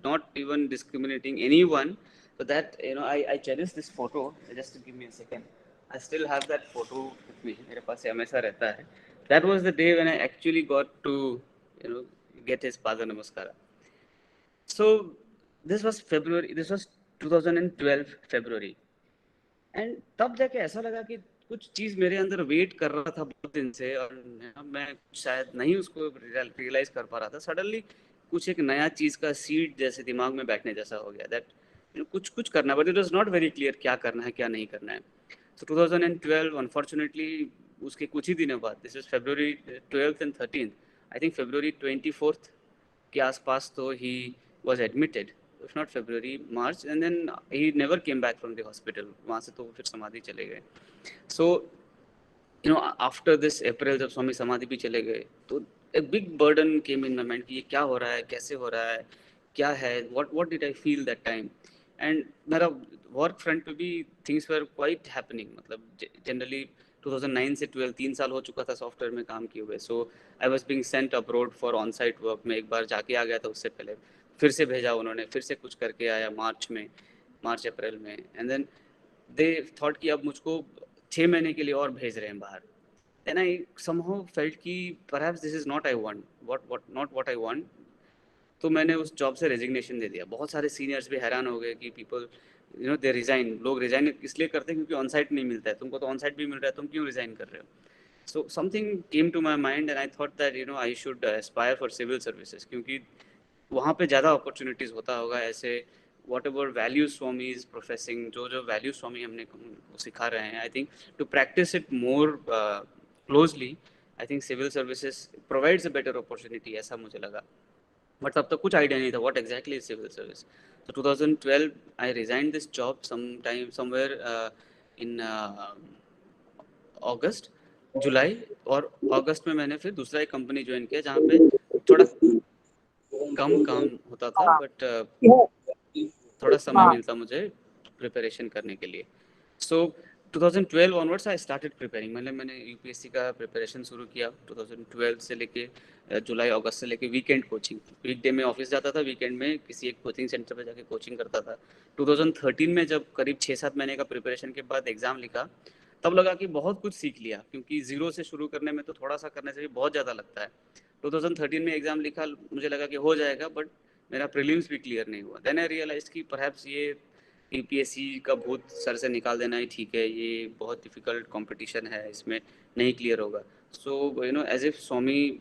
not even discriminating anyone. So that, you know, I cherish this photo. Just give me a second. I still have that photo with me. मेरे पास हमेशा रहता है. That was the day when I actually got to, you know, get his पाद नमस्कार. So this was February. This was 2012 February. And तब जाके ऐसा लगा कि कुछ चीज़ मेरे अंदर वेट कर रहा था बहुत दिन से, और मैं शायद नहीं उसको रियलाइज कर पा रहा था. सडनली कुछ एक नया चीज़ का सीड जैसे दिमाग में बैठने जैसा हो गया, दैट कुछ करना, but it was not very clear क्या करना है क्या नहीं करना है. सो 2012 अनफॉर्चुनेटली उसके कुछ ही दिनों बाद, this is February 12th and 13th, I think February 24th के आसपास तो he was admitted, if not February, March, and then he never came back from the hospital. वहाँ से तो फिर समाधि चले गए. So, you know, after this April जब स्वामी समाधि भी चले गए, तो a big burden came in my mind कि ये क्या हो रहा है, कैसे हो रहा है, क्या है, what did I feel that time? And मेरा work front पे भी things were quite happening. मतलब generally 2009 से 12 3 साल हो चुका था सॉफ्टवेयर में काम किए हुए. So I was being sent abroad for on-site work. मैं एक बार जाके आ गया था, उससे पहले फिर से भेजा उन्होंने, फिर से कुछ करके आया मार्च अप्रैल में. एंड देन दे थॉट कि अब मुझको 6 महीने के लिए और भेज रहे हैं बाहर. देन आई समहाउ फेल्ट कि perhaps this is not I want, what I want. तो मैंने उस जॉब से रेजिग्नेशन दे दिया. बहुत सारे सीनियर्स भी हैरान हो गए कि people, you know, they resign. लोग रिजाइन इसलिए करते हैं क्योंकि ऑन साइट नहीं मिलता है. तुमको तो ऑन साइट भी मिल रहा है, तुम क्यों रिजाइन कर रहे हो? So something came to my mind and I thought that, you know, I should aspire for civil services, क्योंकि वहाँ पे ज़्यादा अपॉर्चुनिटीज़ होता होगा. ऐसे whatever values Swami is professing, जो वैल्यूज स्वामी हमने सिखा रहे हैं, I think to practice it more closely, I think civil services provides a better opportunity, ऐसा मुझे लगा. बट तब तक कुछ आइडिया नहीं था what exactly is civil service. So 2012 I resigned this job somewhere in August, जुलाई और अगस्त में मैंने फिर दूसरा एक कंपनी ज्वाइन किया जहाँ पे थोड़ा कम काम होता था, बट थोड़ा समय मिलता मुझे प्रिपरेशन करने के लिए. सो 2012 ऑनवर्ड्स आई स्टार्टेड प्रिपेयरिंग. मैंने यूपीएससी का प्रिपरेशन शुरू किया 2012 से लेके जुलाई अगस्त से लेके वीकेंड कोचिंग. वीकडे में ऑफिस जाता था, वीकेंड में किसी एक कोचिंग सेंटर पे जाके कोचिंग करता था. 2013 में जब करीब 6-7 महीने का प्रिपरेशन के बाद एग्ज़ाम लिखा, तब लगा कि बहुत कुछ सीख लिया, क्योंकि ज़ीरो से शुरू करने में तो थोड़ा सा करने से भी बहुत ज़्यादा लगता है. 2013 में एग्ज़ाम लिखा, मुझे लगा कि हो जाएगा, बट मेरा प्रीलिम्स भी क्लियर नहीं हुआ. देन आई रियलाइज कि परहैप्स ये यूपीएससी का भूत सर से निकाल देना ही ठीक है, ये बहुत डिफ़िकल्ट कंपटीशन है, इसमें नहीं क्लियर होगा. So you know, as if Swami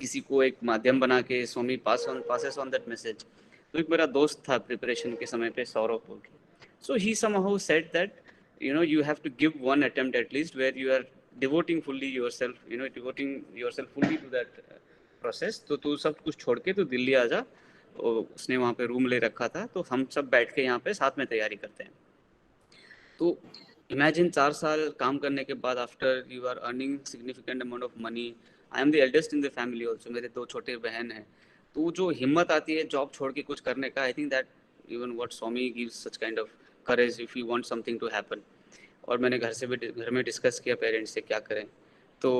किसी को एक माध्यम बना के Swami passes on that message. तो एक मेरा दोस्त था प्रिपरेशन के समय पे, सौरभ बोल के. So he somehow said that, you know, you have to give one attempt at least where you are devoting fully yourself, you know, devoting yourself fully to that process. तो तू सब कुछ छोड़ के तो दिल्ली आ जा. उसने वहाँ पे रूम ले रखा था, तो हम सब बैठ के यहाँ पे साथ में तैयारी करते हैं. तो इमेजिन 4 साल काम करने के बाद, after you are earning significant amount of money. I am the eldest in the family also, मेरे 2 छोटे बहन हैं. तो जो हिम्मत आती है जॉब छोड़ के कुछ करने का, I think that even what Swami gives such kind of courage if you want something to happen. और मैंने घर में डिस्कस किया पेरेंट्स से क्या करें. तो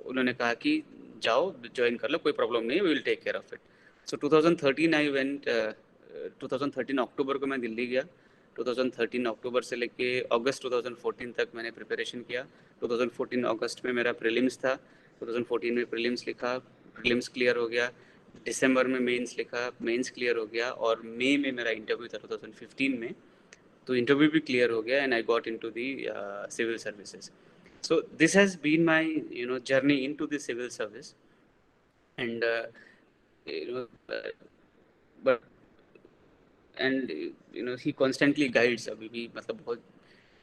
उन्होंने कहा कि जाओ ज्वाइन कर लो, कोई प्रॉब्लम नहीं है, we will take care of it. So 2013 I went. 2013 अक्टूबर को मैं दिल्ली गया. 2013 अक्टूबर से लेके अगस्त 2014 तक मैंने प्रिपरेशन किया. 2014 अगस्त में मेरा प्रीलिम्स था. 2014 में प्रीलिम्स लिखा, प्रीलिम्स क्लियर हो गया. दिसंबर में मेंस लिखा, मेंस क्लियर हो गया. और मई में मेरा इंटरव्यू था 2015 में, तो इंटरव्यू भी क्लियर हो गया. And I got into the civil services. So this has been my, you know, journey into the civil service. And you know, but and you know, he constantly guides. अभी भी मतलब बहुत,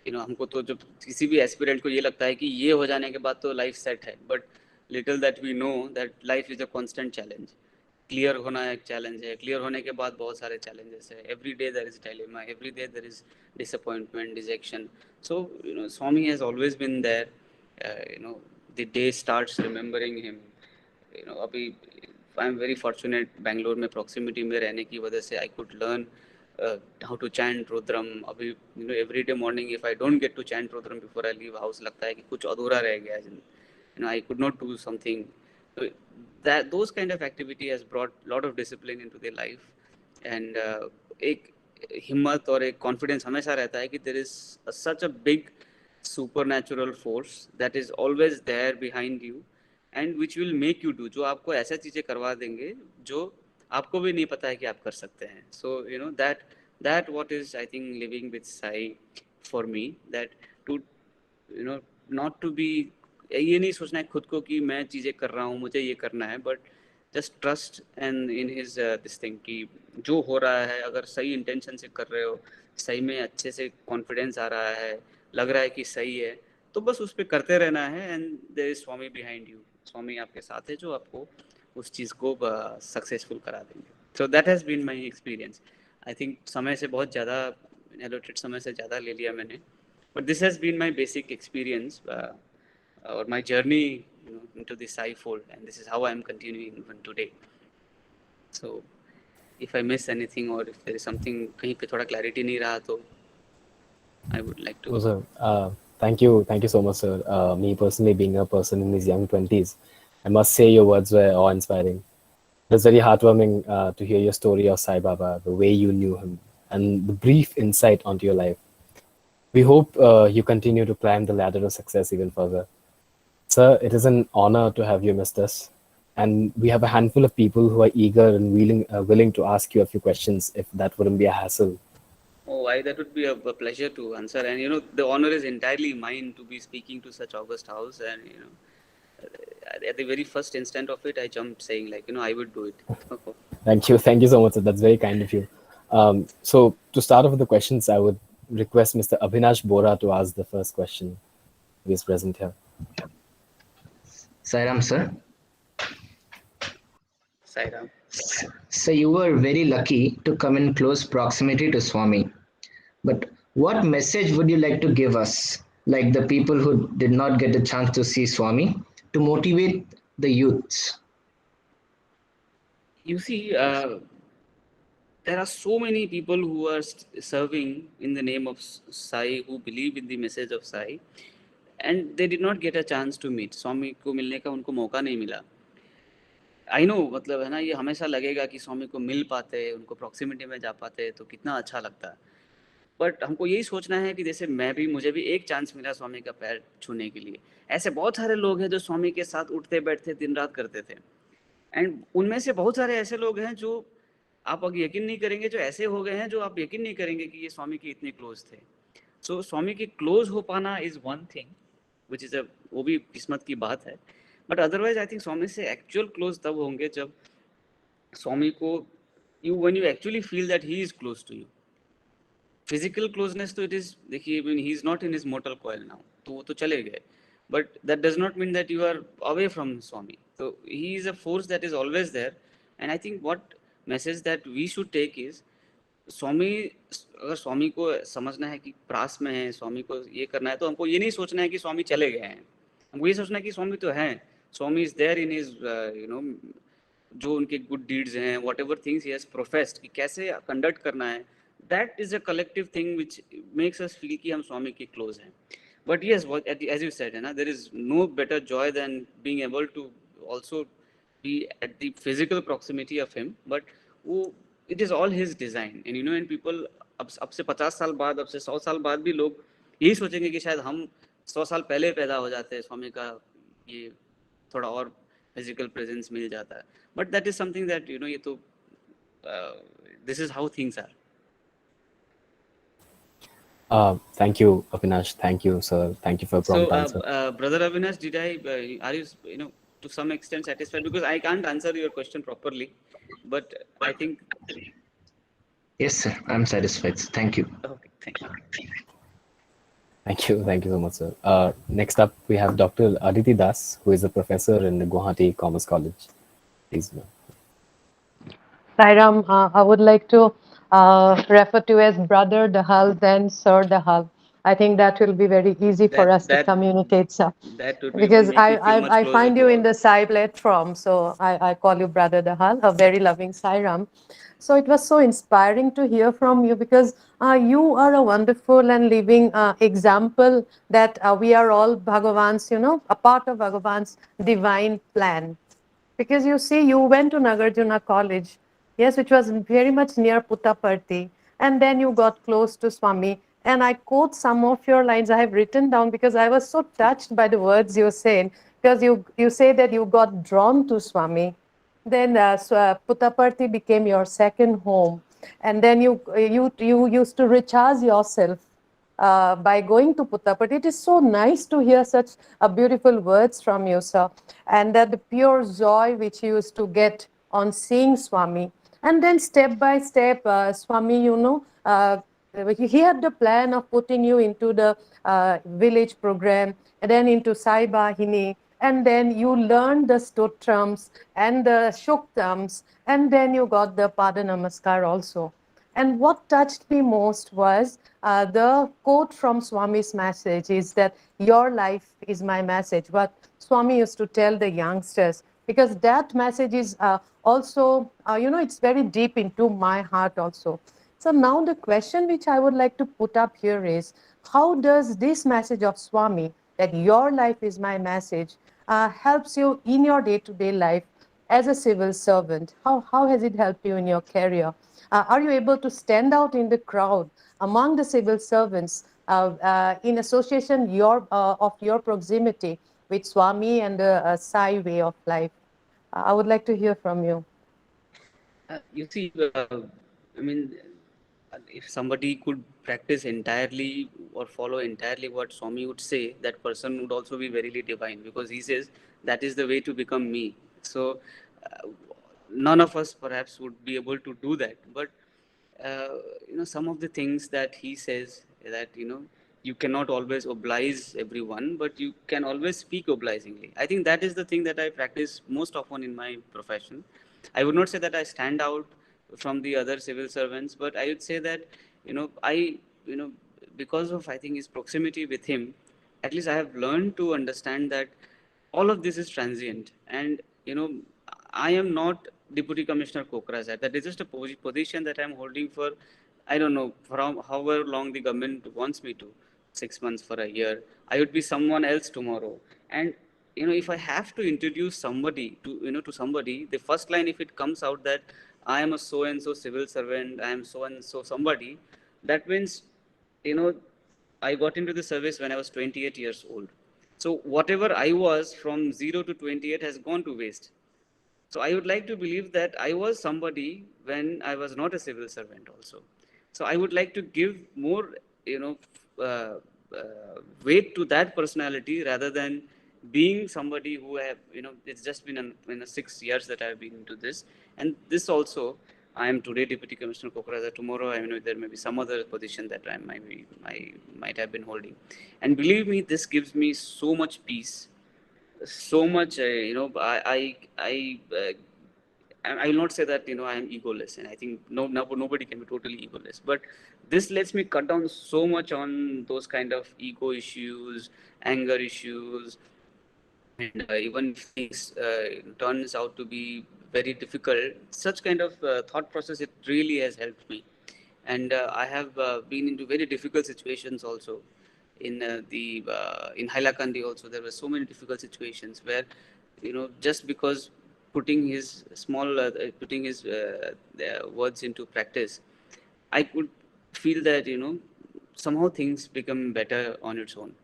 you know, हमको तो जब किसी भी aspirant को ये लगता है कि ये हो जाने के बाद तो लाइफ सेट है, but little that we know that life is a constant challenge. Clear होना एक चैलेंज है, क्लियर होने के बाद बहुत सारे चैलेंजेस है. Every day there is dilemma, every day there is disappointment, dejection. So you know, Swami has always been there. You know, the day starts remembering him. You know, अभी I am very fortunate, Bangalore में proximity में रहने की वजह से I could learn how to chant Rudram. Abhi, every day morning, if I don't get to chant Rudram before I leave house, लगता है कि कुछ अधूरा रह गया है. I could not do something. So that those kind of activity has brought a lot of discipline into their life, and एक हिम्मत और एक confidence हमेशा रहता है कि there is such a big supernatural force that is always there behind you and which will make you do, जो आपको ऐसा चीजें करवा देंगे जो आपको भी नहीं पता है कि आप कर सकते हैं. So that what is I think living with Sai for me, that to not to be, ये नहीं सोचना है खुद को कि मैं चीजें कर रहा हूँ मुझे ये करना है, but just trust and in his this thing कि जो हो रहा है अगर सही इंटेंशन से कर रहे हो, सही में अच्छे से कॉन्फिडेंस आ रहा है, लग रहा है कि सही है, तो बस उस पर करते रहना है. And there is Swami behind you. Swami आपके साथ है जो आपको उस चीज़ को सक्सेसफुल करा देंगे. So that has been my experience. I think समय से बहुत ज़्यादा एलोटेड समय से ज़्यादा ले लिया मैंने, but this has been my basic experience or my journey into the Sai fold, and this is how I am continuing even today. So if I miss anything or if there is something कहीं पे थोड़ा clarity नहीं रहा तो I would like to. Oh, sir, thank you so much, sir. Me personally, being a person in his young 20s, I must say your words were awe-inspiring. It was very heartwarming to hear your story of Sai Baba, the way you knew him, and the brief insight onto your life. We hope you continue to climb the ladder of success even further. Sir, it is an honor to have you amidst us, and we have a handful of people who are eager and willing to ask you a few questions if that wouldn't be a hassle. Oh, that would be a pleasure to answer, and the honor is entirely mine to be speaking to such august house, and at the very first instant of it, I jumped saying I would do it. Thank you so much, sir. That's very kind of you. So to start off with the questions, I would request Mr. Abhinash Bora to ask the first question, who is present here. Sairam, sir. Sairam. So you were very lucky to come in close proximity to Swami. But what message would you like to give us, like the people who did not get a chance to see Swami, to motivate the youths? You see, there are so many people who are serving in the name of Sai, who believe in the message of Sai, and they did not get a chance to meet. स्वामी को मिलने का उनको मौका नहीं मिला. I know, मतलब है ना, ये हमेशा लगेगा कि स्वामी को मिल पाते, उनको प्रॉक्सिमिटी में जा पाते तो कितना अच्छा लगता. बट हमको यही सोचना है कि जैसे मुझे भी एक चांस मिला स्वामी का पैर छूने के लिए, ऐसे बहुत सारे लोग हैं जो स्वामी के साथ उठते बैठते दिन रात करते थे. एंड उनमें से बहुत सारे ऐसे लोग हैं जो आप अगर यकीन नहीं करेंगे, जो ऐसे हो गए हैं जो आप यकीन नहीं करेंगे कि ये स्वामी के इतने क्लोज थे. सो स्वामी के क्लोज हो पाना is one thing which is वो भी किस्मत की बात है. But otherwise I think Swami से एक्चुअल क्लोज तब होंगे जब स्वामी को when you actually feel that he is close to you. Physical closeness तो इट इज, देखिए he is not in his mortal coil now, तो वो तो चले गए, but that does not mean that you are away from Swami. तो he is a force that is always there. And I think what message that we should take is, Swami, अगर स्वामी को समझना है कि प्रास में है, स्वामी को ये करना है, तो हमको ये नहीं सोचना है कि स्वामी चले गए हैं. हमको ये सोचना है कि स्वामी तो हैं, Swami is there in his जो उनके गुड डीड्स हैं, whatever things he has professed, कि कैसे कंडक्ट करना है. That is a collective thing which makes us feel कि हम स्वामी के क्लोज हैं. But yes, as you said है ना, there is no better joy than being able to also be at the physical proximity of him, but it is all his design. And and people अब से 50 साल बाद, अब से 100 साल बाद भी लोग यही सोचेंगे कि शायद हम 100 साल पहले पैदा हो जाते हैं, स्वामी का ये थोड़ा और फिजिकल प्रेजेंस मिल जाता है. But that is something that ये तो this is how things are. Thank you, Avinash. Thank you, sir. Thank you for prompt answer. Brother Avinash, did are you to some extent satisfied? Because I can't answer your question properly, but I think. Yes, sir. I'm satisfied. Thank you. Okay, thank you. Thank you so much, sir. Next up, we have Dr. Aditi Das, who is a professor in the Guwahati Commerce College. Please, ma'am. Sairam, I would like to refer to as Brother Dahal, then Sir Dahal. I think that will be very easy for That us to that communicate, sir. that would even Because make me feel much I closer find to you in all. the Sai platform, so I call you Brother Dahal, a very loving Sairam. So it was so inspiring to hear from you because you are a wonderful and living example that we are all Bhagavan's, a part of Bhagavan's divine plan. Because you see, you went to Nagarjuna College, yes, which was very much near Puttaparthi, and then you got close to Swami. And I quote some of your lines I have written down because I was so touched by the words you said. Because you say that you got drawn to Swami, then Puttaparthi became your second home, and then you used to recharge yourself by going to Puttaparthi. It is so nice to hear such beautiful words from you, sir, and that the pure joy which you used to get on seeing Swami. And then step by step, Swami, he had the plan of putting you into the village program, and then into Sai Bahini, and then you learned the stotrams and the shuktams, and then you got the Pada Namaskar also. And what touched me most was the quote from Swami's message is that your life is my message. What Swami used to tell the youngsters, because that message is also, it's very deep into my heart also. So now the question which I would like to put up here is, how does this message of Swami, that your life is my message, helps you in your day-to-day life as a civil servant? How has it helped you in your career? Are you able to stand out in the crowd among the civil servants in association of your proximity with Swami and the Sai way of life? I would like to hear from you. You see, I mean, if somebody could practice entirely or follow entirely what Swami would say, that person would also be verily divine, because he says that is the way to become me. So, none of us perhaps would be able to do that. But some of the things that he says, that you cannot always oblige everyone, but you can always speak obligingly. I think that is the thing that I practice most often in my profession. I would not say that I stand out from the other civil servants, but I would say that because of, I think, his proximity with him, at least I have learned to understand that all of this is transient. And I am not Deputy Commissioner Kokrajhar. That is just a position that I'm holding for, I don't know, for however long the government wants me to, 6 months, for a year. I would be someone else tomorrow. And if I have to introduce somebody to somebody, the first line, if it comes out that I am a so and so civil servant, I am so and so somebody, that means I got into the service when I was 28 years old. So whatever I was from 0 to 28 has gone to waste. So I would like to believe that I was somebody when I was not a civil servant also. So I would like to give more, weight to that personality rather than being somebody who have, it's just been 6 years that I've been into this. And this also, I am today Deputy Commissioner Kokrajhar. Tomorrow, there may be some other position that I might have been holding. And believe me, this gives me so much peace, so much. I will not say that I am egoless, and I think nobody can be totally egoless. But this lets me cut down so much on those kind of ego issues, anger issues, and even if things turns out to be very difficult, such kind of thought process, it really has helped me. And I have been into very difficult situations also. In Hailakandi also, there were so many difficult situations where just because putting his words into practice, I could feel that somehow things become better on its own.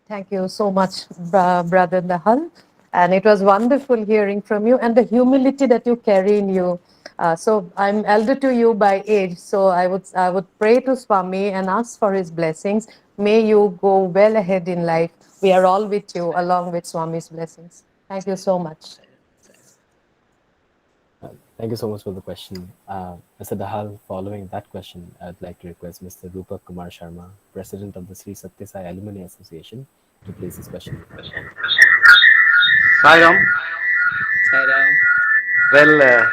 Thank you so much, Brother Nahal. And it was wonderful hearing from you and the humility that you carry in you. So I'm elder to you by age. So I would pray to Swami and ask for his blessings. May you go well ahead in life. We are all with you along with Swami's blessings. Thank you so much. Thank you so much for the question. Mr. Dahal, following that question, I'd like to request Mr. Rupak Kumar Sharma, President of the Sri Satya Sai Alumni Association, to place his question. Sairam. Sairam. Well,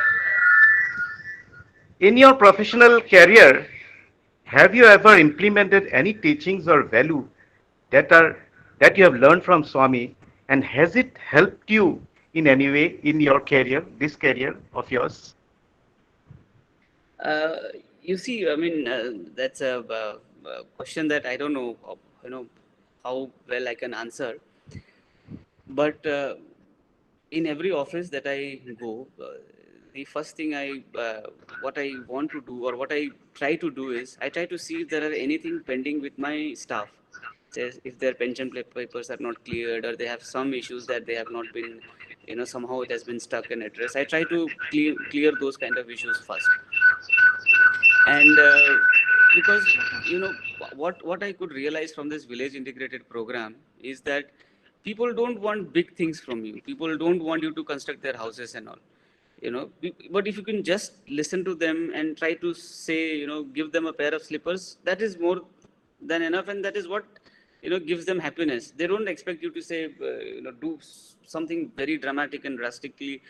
in your professional career, have you ever implemented any teachings or value that you have learned from Swami, and has it helped you in any way in your career, this career of yours? Uh, you see, I mean, that's a question that I don't know, how well I can answer. But in every office that I go, the first thing what I want to do or what I try to do is I try to see if there are anything pending with my staff. Says if their pension papers are not cleared or they have some issues that they have not been, somehow it has been stuck and addressed. I try to clear those kind of issues first. And because what I could realize from this village integrated program is that people don't want big things from you. People don't want you to construct their houses and all, but if you can just listen to them and try to say, give them a pair of slippers, that is more than enough, and that is what gives them happiness. They don't expect you to say, do something very dramatic and drastically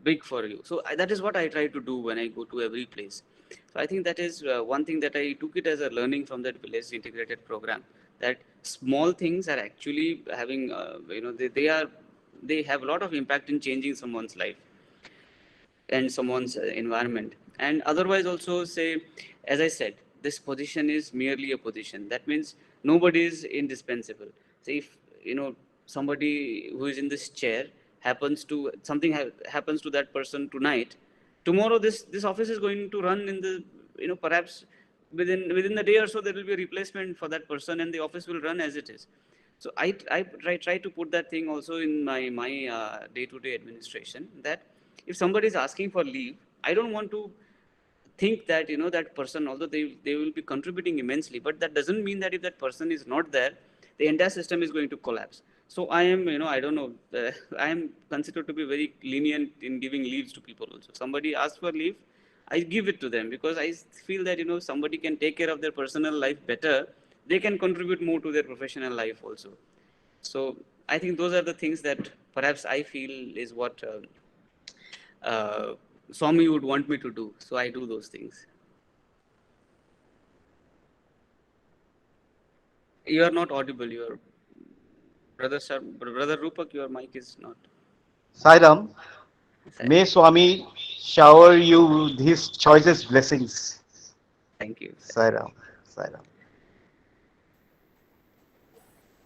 big for you. So that is what I try to do when I go to every place. So I think that is one thing that I took it as a learning from that village integrated program, that small things are actually having, they have a lot of impact in changing someone's life and someone's environment. And otherwise also say, as I said, this position is merely a position. That means nobody is indispensable. So if, somebody who is in this chair happens to, happens to that person tonight, tomorrow this office is going to run in the, perhaps within the day or so, there will be a replacement for that person and the office will run as it is. So I try to put that thing also in my day-to-day administration, that if somebody is asking for leave, I don't want to think that, that person, although they will be contributing immensely, but that doesn't mean that if that person is not there, the entire system is going to collapse. So I am, I don't know, I am considered to be very lenient in giving leaves to people also. Somebody asks for leave, I give it to them, because I feel that, somebody can take care of their personal life better, they can contribute more to their professional life also. So I think those are the things that perhaps I feel is what Swami would want me to do. So I do those things. You are not audible. Your brother Rupak, your mic is not. Sairam, may Swami shower you his choicest blessings. Thank you. Sairam.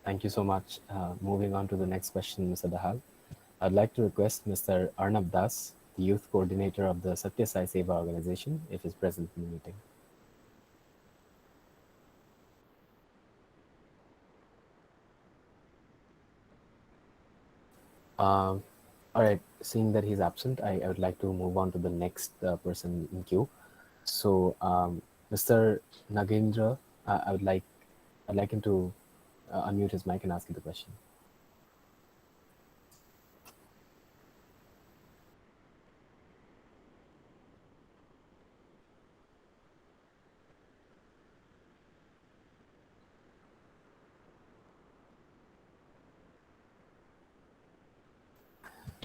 Thank you so much. Moving on to the next question, Mr. Dahal. I'd like to request Mr. Arnab Das, the youth coordinator of the Satya Sai Seva organization, if he's present in the meeting. All right, seeing that he's absent, I would like to move on to the next person in queue. So, Mr. Nagendra, I'd like him to unmute his mic and ask you the question.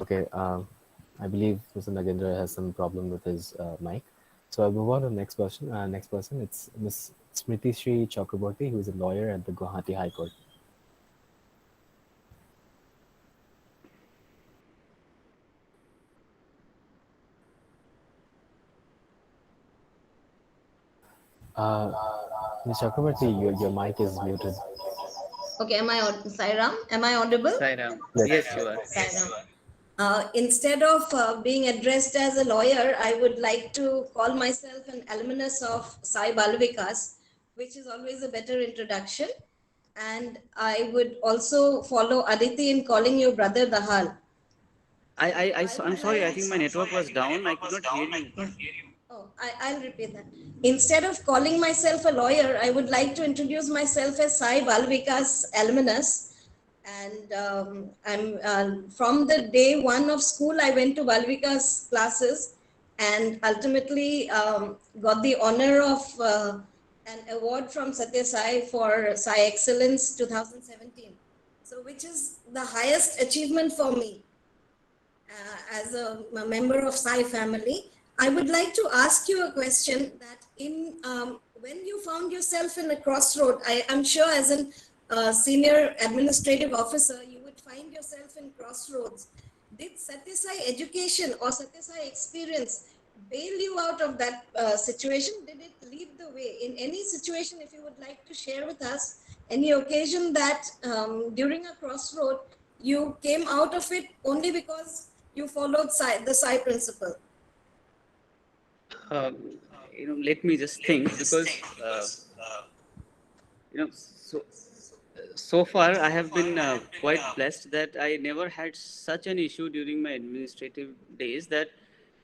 Okay, I believe Mr. Nagendra has some problem with his mic. So I'll move on to the next person. Next person, it's Ms. Smriti Sri Chakraborty, who is a lawyer at the Guwahati High Court. Ms. Chakraborty, your mic is muted. Okay, Sairam, am I audible? Sairam, yes, you are. Sairam. Instead of being addressed as a lawyer, I would like to call myself an alumnus of Sai Bal Vikas, which is always a better introduction. And I would also follow Aditi in calling you Brother Dahal. I'm sorry, I think my network was down. I could not hear you. Oh, I'll repeat that. Instead of calling myself a lawyer, I would like to introduce myself as Sai Bal Vikas alumnus. And I'm from the day one of school, I went to Bal Vikas classes and ultimately got the honor of an award from Satya Sai for Sai Excellence 2017. So which is the highest achievement for me as a member of Sai family. I would like to ask you a question that when you found yourself in a crossroad, I'm sure as a senior administrative officer, you would find yourself in crossroads. Did Satyasai education or Satyasai experience bail you out of that situation? Did it lead the way in any situation? If you would like to share with us any occasion that during a crossroad you came out of it only because you followed the Sai principle. Let me just think, because so far I have been quite blessed that I never had such an issue during my administrative days that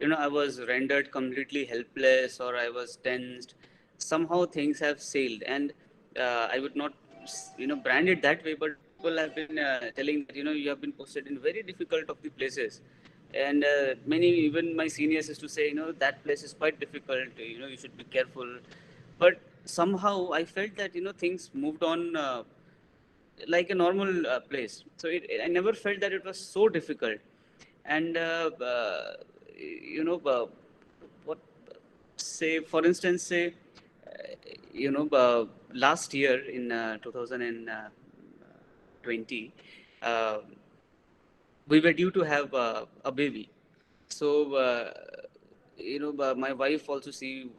I was rendered completely helpless or I was tensed. Somehow things have sailed, and I would not brand it that way, but people have been telling that you have been posted in very difficult of the places, and many, even my seniors, used to say that place is quite difficult, you should be careful. But somehow I felt that things moved on like a normal place. So I never felt that it was so difficult. And what say, for instance, say last year in 2020, we were due to have a baby. So my wife also, she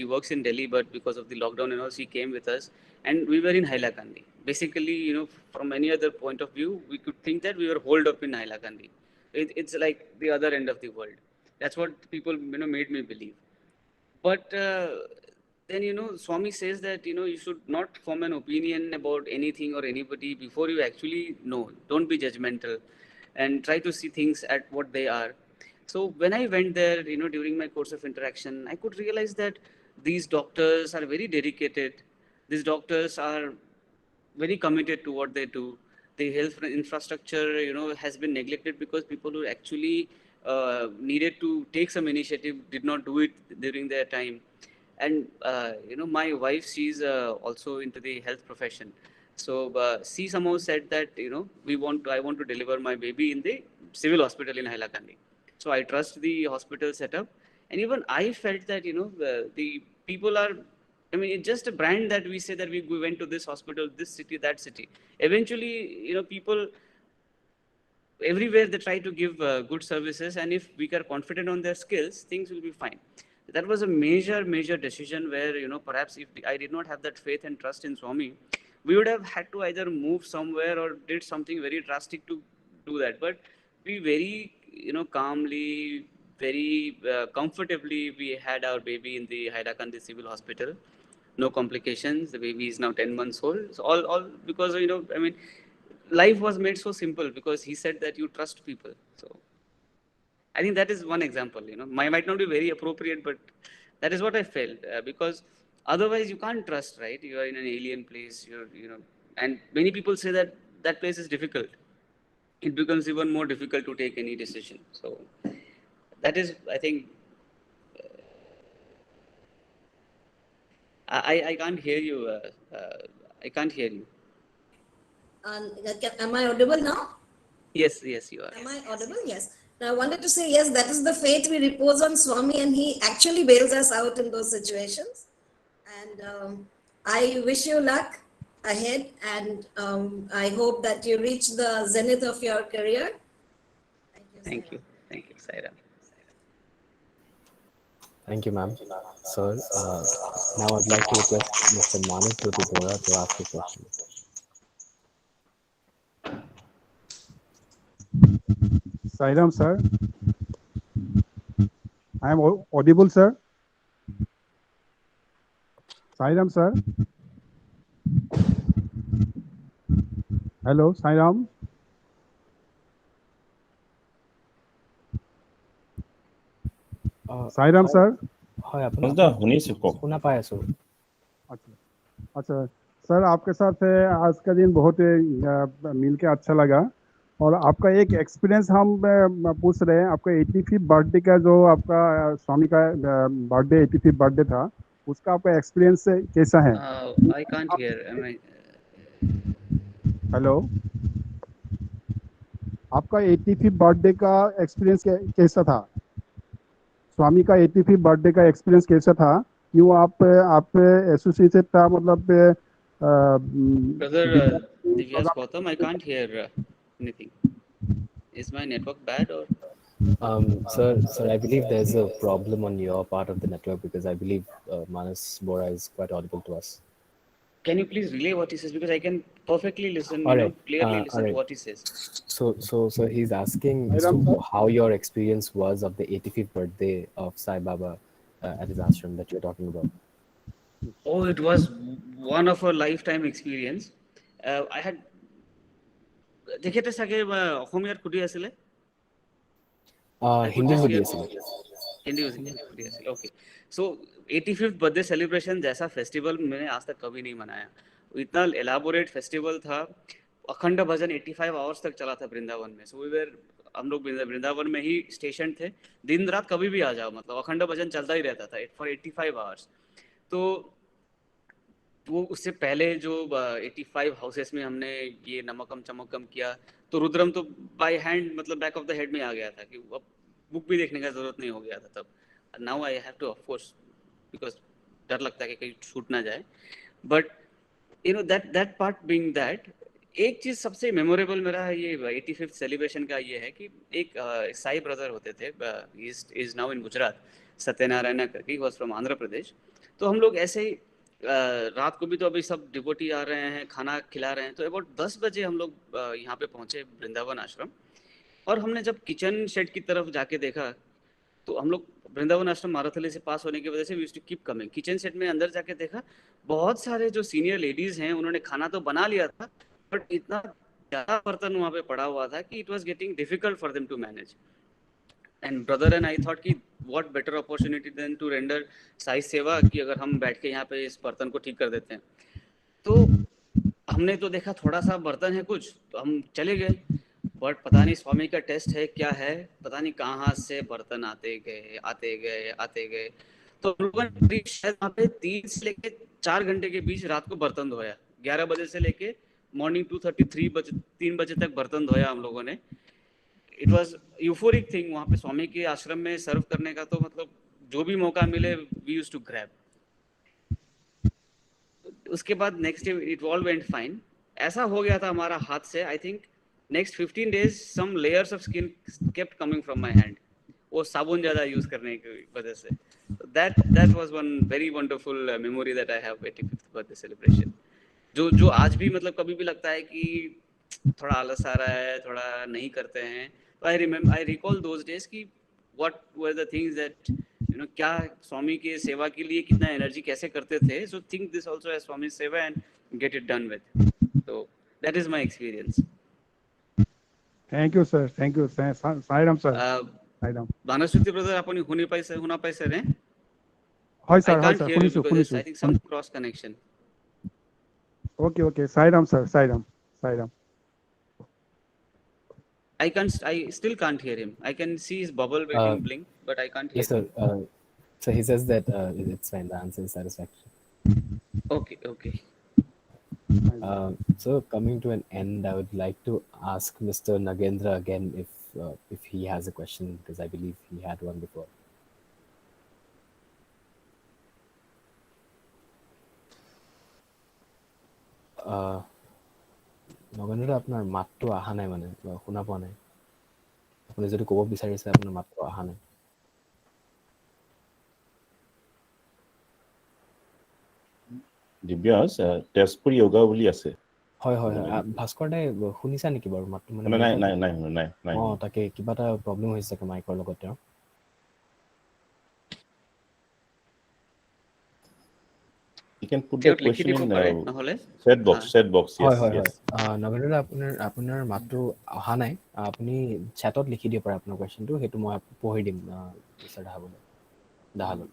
works in Delhi, but because of the lockdown and all, she came with us, and we were in Hailakandi. Basically, from any other point of view, we could think that we were holed up in Hailakandi. It's like the other end of the world. That's what people made me believe. But then Swami says that you should not form an opinion about anything or anybody before you actually know. Don't be judgmental, and try to see things at what they are. So when I went there, during my course of interaction, I could realize that these doctors are very dedicated. These doctors are very committed to what they do. The health infrastructure, has been neglected because people who actually needed to take some initiative did not do it during their time. And my wife, she's also into the health profession. So she somehow said that I want to deliver my baby in the civil hospital in Hailakandi. So I trust the hospital setup, and even I felt that the people are. I mean, it's just a brand that we say that we went to this hospital, this city, that city. Eventually, people everywhere, they try to give good services, and if we are confident on their skills, things will be fine. That was a major decision where perhaps if I did not have that faith and trust in Swami, we would have had to either move somewhere or did something very drastic to do that. But we very calmly, very comfortably, we had our baby in the Hailakandi Civil Hospital. No complications. The baby is now 10 months old. So all because I mean, life was made so simple because he said that you trust people. So I think that is one example. Might not be very appropriate, but that is what I felt, because otherwise you can't trust, right? You are in an alien place. And many people say that that place is difficult. It becomes even more difficult to take any decision. So that is, I think, I can't hear you. I can't hear you. Am I audible now? Yes, you are. Am I audible? Yes. Now, I wanted to say, yes, that is the faith we repose on Swami, and he actually bails us out in those situations. And I wish you luck ahead, and I hope that you reach the zenith of your career. Thank you, Sairam. Thank you, ma'am. Sir, now I'd like to request Mr. Manik Jyoti to ask a question. Sairam, sir. I am audible, sir. Sairam, sir. Hello, Sairam. Sairam, sir. হয় শুনা পাই আছো। अच्छा sir, आपके साथ आज का दिन बहुत मिल के अच्छा लगा, और आपका एक एक्सपीरियंस हम पूछ रहे हैं। आपका 85th बर्थडे का जो आपका स्वामी का बर्थडे 85th बर्थडे था, उसका आपका एक्सपीरियंस कैसा है? I can't hear. हेलो, आपका 85th बर्थडे का एक्सपीरियंस कैसा था? स्वामी का 85 बर्थडे का एक्सपीरियंस कैसा था? यूँ आप एसोसिएटेड था, मतलब Brother Divya Divyas Gautam, I can't hear anything. Is my network bad or? Sir, I believe there's a problem on your part of the network because I believe Manas Bora is quite audible to us. Can you please relay what he says, because I can perfectly listen, All right. clearly All listen to right. what he says. So he's asking as Sairam, to sir. how your experience was of the 85th birthday of Sai Baba at his ashram that you're talking about. Oh, it was one of a lifetime experience. I had তেখেতে চাগে অসমীয়াত সুধি আছিলে Hindi সুধি আছিলে हिंदी सुधी आছিলে okay so 85th birthday celebration जैसा फेस्टिवल मैंने आज तक कभी नहीं मनाया इतना एलाबोरेट फेस्टिवल था अखंड भजन 85 आवर्स तक चला था वृंदावन में सो हम लोग वृंदावन में ही स्टेशन थे दिन रात कभी भी आ जाओ मतलब अखंड भजन चलता ही रहता था फॉर 85 आवर्स तो वो उससे पहले जो 85 हाउसेस में हमने ये नमकम चमकम किया तो रुद्रम तो बाय हैंड मतलब बैक ऑफ द हेड में आ गया था कि अब बुक भी देखने का जरूरत नहीं हो गया था तब now I have two of course because डर लगता है कि कहीं छूट ना जाए but that part being that एक चीज सबसे मेमोरेबल मेरा ये 85th सेलिब्रेशन का ये है कि एक साई ब्रदर होते थे is now in Gujarat Satyanarayan करके वाज फ्रॉम आंध्र प्रदेश तो हम लोग ऐसे ही रात को भी तो अभी सब डिवोटी आ रहे हैं खाना खिला रहे हैं तो अबाउट 10 बजे हम लोग यहाँ पे पहुंचे वृंदावन आश्रम और हमने जब किचन शेड की तरफ जाके देखा तो हम लोग वृंदावन आश्रम माराथली से पास होने की वजह से we used to keep coming kitchen shed में अंदर जाके देखा बहुत सारे जो सीनियर लेडीज हैं उन्होंने खाना तो बना लिया था बट इतना ज़्यादा बर्तन वहाँ पे पड़ा हुआ था कि it was getting difficult for them to manage and brother and I thought कि what better opportunity than to render Sai seva कि अगर हम बैठ के यहाँ पे इस बर्तन को ठीक कर देते हैं तो हमने तो देखा थोड़ा सा बर्तन है कुछ तो हम चले गए बट पता नहीं स्वामी का टेस्ट है क्या है पता नहीं कहाँ से बर्तन आते गए तो हम लोगों ने शायद वहाँ पे 3 से लेके 4 घंटे के बीच रात को बर्तन धोया 11 बजे से लेके मॉर्निंग 3 बजे तक बर्तन धोया हम लोगों ने इट वाज यूफोरिक थिंग वहाँ पे स्वामी के आश्रम में सर्व करने का तो मतलब जो भी मौका मिले वी यूज्ड टू ग्रैब उसके बाद next day it all went fine ऐसा हो गया था हमारा हाथ से I think next 15 days some layers of skin kept coming from my hand वो साबुन ज्यादा यूज करने की वजह से that was one very wonderful memory that I have 85th birthday celebration जो आज भी मतलब कभी भी लगता है कि थोड़ा आलस आ रहा है थोड़ा नहीं करते हैं तो आई रिकॉल दोज डेज कि what were the things that क्या स्वामी के सेवा के लिए कितना एनर्जी कैसे करते थे so think this also as Swami seva and get it done with तो that is my experience thank you sir thank you Sairam sir Sairam Banaspati brother আপনি শুনা পাইছে নে হয় স্যার I হয় can't স্যার hear you শুনিছো because শুনিছো I think some cross connection okay okay Sairam sir Sairam Sairam I still can't hear him I can see his bubble waiting blink but I can't hear Yes, sir. So he says that it's fine. The answer is satisfactory. Okay. So coming to an end, I would like to ask Mr. Nagendra again if he has a question because I believe he had one before. Nagendra, আপনার মাতটো আহা নাই মানে শুনা পোৱা নাই আপুনি যদি ক'ব বিচাৰিছে আপোনাৰ মাতটো আহা নাই দিব্যাস তেজপুৰ য়োগা বুলি আছে হয় হয় ভাস্কৰ দাই শুনিছা নেকি বাৰু মাতটো মানে নাই তাকে কিবা এটা প্ৰব্লেম হৈছে চাগে মাইকৰ লগত তেওঁ You can put the question in chat box yes Nagendra আপোনাৰ মাতটো অহা নাই আপুনি chatত লিখি দিব পাৰে আপোনাৰ কোৱেশ্চনটো হেতু মই পঢ়ি দিম মিস্টাৰ দাহালক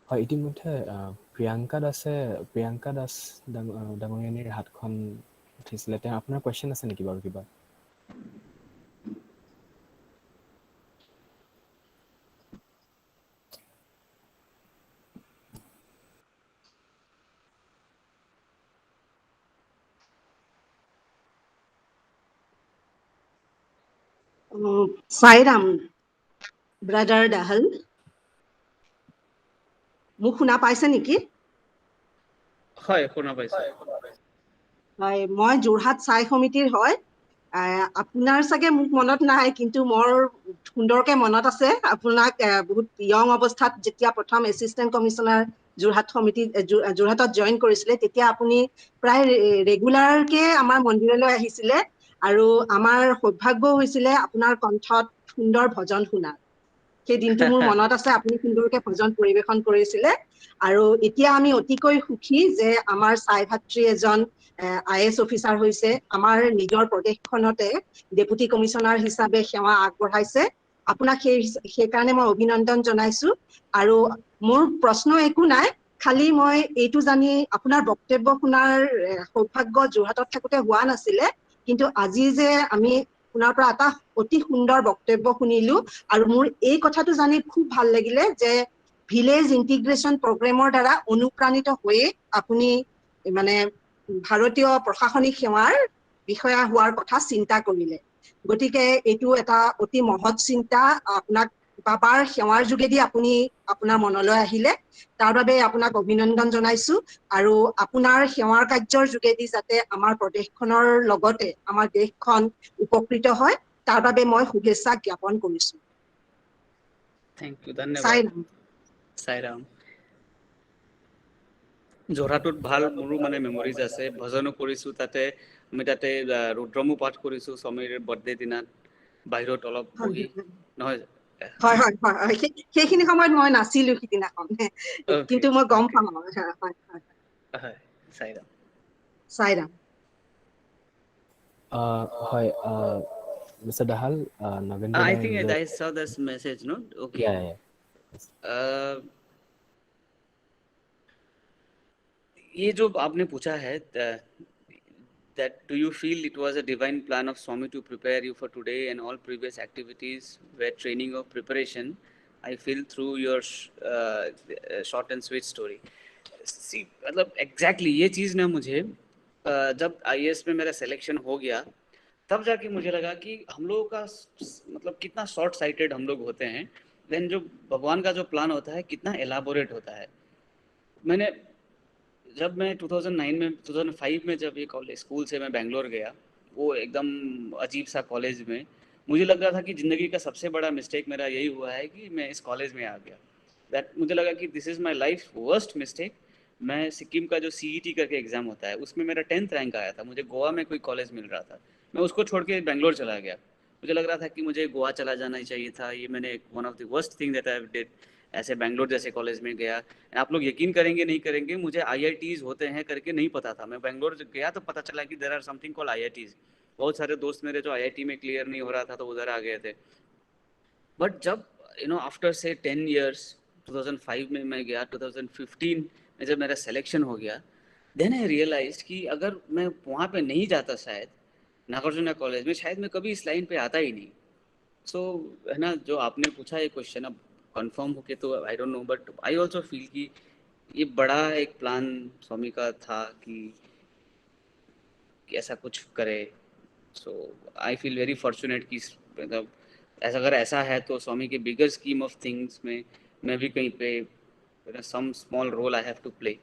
হয় ইতিমধ্যে প্ৰিয়াংকা দাস ডাঙৰীয়ানীৰ হাতখন উঠিছিলে তেওঁ আপোনাৰ কোৱেশ্চন আছে নেকি বাৰু কিবা Sairam, brother Dahal. মোক শুনা পাইছে নেকি? হয়, শুনা পাইছো। হয়, মই যোৰহাট চাই সমিতিৰ হয়। আপোনাৰ চাগে মোক মনত নাই, কিন্তু মোৰ সুন্দৰকে মনত আছে আপোনাক বহুত ইয়ং অৱস্থাত যেতিয়া প্ৰথম এছিষ্টেণ্ট কমিশনাৰ যোৰহাট সমিতি যোৰহাটত জইন কৰিছিলে, তেতিয়া আপুনি প্ৰায় ৰেগুলাৰকে আমাৰ মন্দিৰলৈ আহিছিলে আৰু আমাৰ সৌভাগ্য হৈছিলে আপোনাৰ কণ্ঠত সুন্দৰ ভজন শুনা। সেই দিনটো মোৰ মনত আছে, আপুনি সুন্দৰকে ভজন পৰিৱেশন কৰিছিলে। আৰু এতিয়া আমি অতিকৈ সুখী যে আমাৰ চাই ভাতৃ এজন IAS অফিচাৰ হৈছে, আমাৰ নিজৰ প্ৰদেশখনতে ডেপুটি কমিশনাৰ হিচাপে সেৱা আগবঢ়াইছে। আপোনাক সেইকাৰণে মই অভিনন্দন জনাইছো। আৰু মোৰ প্ৰশ্ন একো নাই, খালি মই এইটো জানি আপোনাৰ বক্তব্য শুনাৰ সৌভাগ্য যোৰহাটত থাকোতে হোৱা নাছিলে, কিন্তু আজি যে আমি আপোনাৰ পৰা এটা অতি সুন্দৰ বক্তব্য শুনিলো, আৰু মোৰ এই কথাটো জানি খুব ভাল লাগিলে যে ভিলেজ ইণ্টিগ্ৰেশ্যন প্ৰগ্ৰেমৰ দ্বাৰা অনুপ্ৰাণিত হৈয়ে আপুনি মানে ভাৰতীয় প্ৰশাসনিক সেৱাৰ বিষয়া হোৱাৰ কথা চিন্তা কৰিলে। গতিকে এইটো এটা অতি মহৎ চিন্তা, আপোনাক বাবাৰ সেৱাৰ যোগেদি আপুনি আপোনাৰ মনলৈ আহিলে, তাৰ বাবে আপোনাক অভিনন্দন জনাইছো। আৰু আপোনাৰ সেৱাৰ কাৰ্যৰ যোগেদি যাতে আমাৰ প্ৰদেশখনৰ লগতে আমাৰ দেশখন উপকৃত হয়, তাৰ বাবে মই শুভেচ্ছা জ্ঞাপন কৰিছো। থেংক ইউ, ধন্যবাদ। চাইৰাম। চাইৰাম। যোৰহাটত ভাল মোৰো মানে মেমৰিজ আছে, ভজনো কৰিছো তাতে। আমি তাতে ৰুদ্ৰমো পাঠ কৰিছো স্বামীৰ বাৰ্থডে দিনাত, বাহিৰত অলপ বহি, নহয়? হয় হয় হয় হয়, সেইখিনি সময়ত মই নাছিলো সিদিনাখন, কিন্তু মই গম পাম। হয়, চাইৰাম। চাইৰাম। Hi, Mr. Dahal, Navendra. I think I saw this message, no? Okay. Yeah. ये जो आपने पूछा है, that do you feel it was a divine plan of Swami to prepare you for today and all previous activities were training of preparation? I feel through your short and sweet story. See, मतलब exactly ये चीज़ ना मुझे जब IAS में मेरा selection हो गया, तब जाके मुझे लगा कि हम लोगों का मतलब कितना शॉर्ट साइटेड हम लोग होते हैं, देन जो भगवान का जो प्लान होता है कितना एलाबोरेट होता है। जब मैं 2005 में जब ये कॉलेज स्कूल से मैं बेंगलोर गया, वो एकदम अजीब सा कॉलेज में मुझे लग रहा था कि ज़िंदगी का सबसे बड़ा मिस्टेक मेरा यही हुआ है कि मैं इस कॉलेज में आ गया। दैट मुझे लगा कि this is my life worst mistake. मैं सिक्किम का जो CET करके एग्ज़ाम होता है उसमें मेरा 10th रैंक आया था, मुझे गोवा में कोई कॉलेज मिल रहा था, मैं उसको छोड़ के बेंगलोर चला गया। मुझे लग रहा था कि मुझे गोवा चला जाना ही चाहिए था। ये मैंने one of the worst thing that I did, ऐसे बेंगलोर जैसे कॉलेज में गया। आप लोग यकीन करेंगे नहीं करेंगे, मुझे IITs होते हैं करके नहीं पता था। मैं बेंगलोर गया तो पता चला कि there are something called IITs। बहुत सारे दोस्त मेरे जो IIT में क्लियर नहीं हो रहा था तो उधर आ गए थे। बट जब आफ्टर से 10 years 2005 में मैं गया, 2015 में जब मेरा सिलेक्शन हो गया, देन आई रियलाइज कि अगर मैं वहाँ पे नहीं जाता शायद नागार्जुना कॉलेज में, शायद मैं कभी इस लाइन पे आता ही नहीं। सो है ना, जो आपने पूछा ये क्वेश्चन, अब कंफर्म हो के तो I don't know, but I also feel कि ये बड़ा एक प्लान स्वामी का था कि ऐसा कुछ करे। सो आई फील वेरी फॉर्चुनेट कि मतलब ऐसा अगर ऐसा है तो स्वामी के बिगर स्कीम ऑफ थिंग्स में मैं भी कहीं पे some small role I have to play.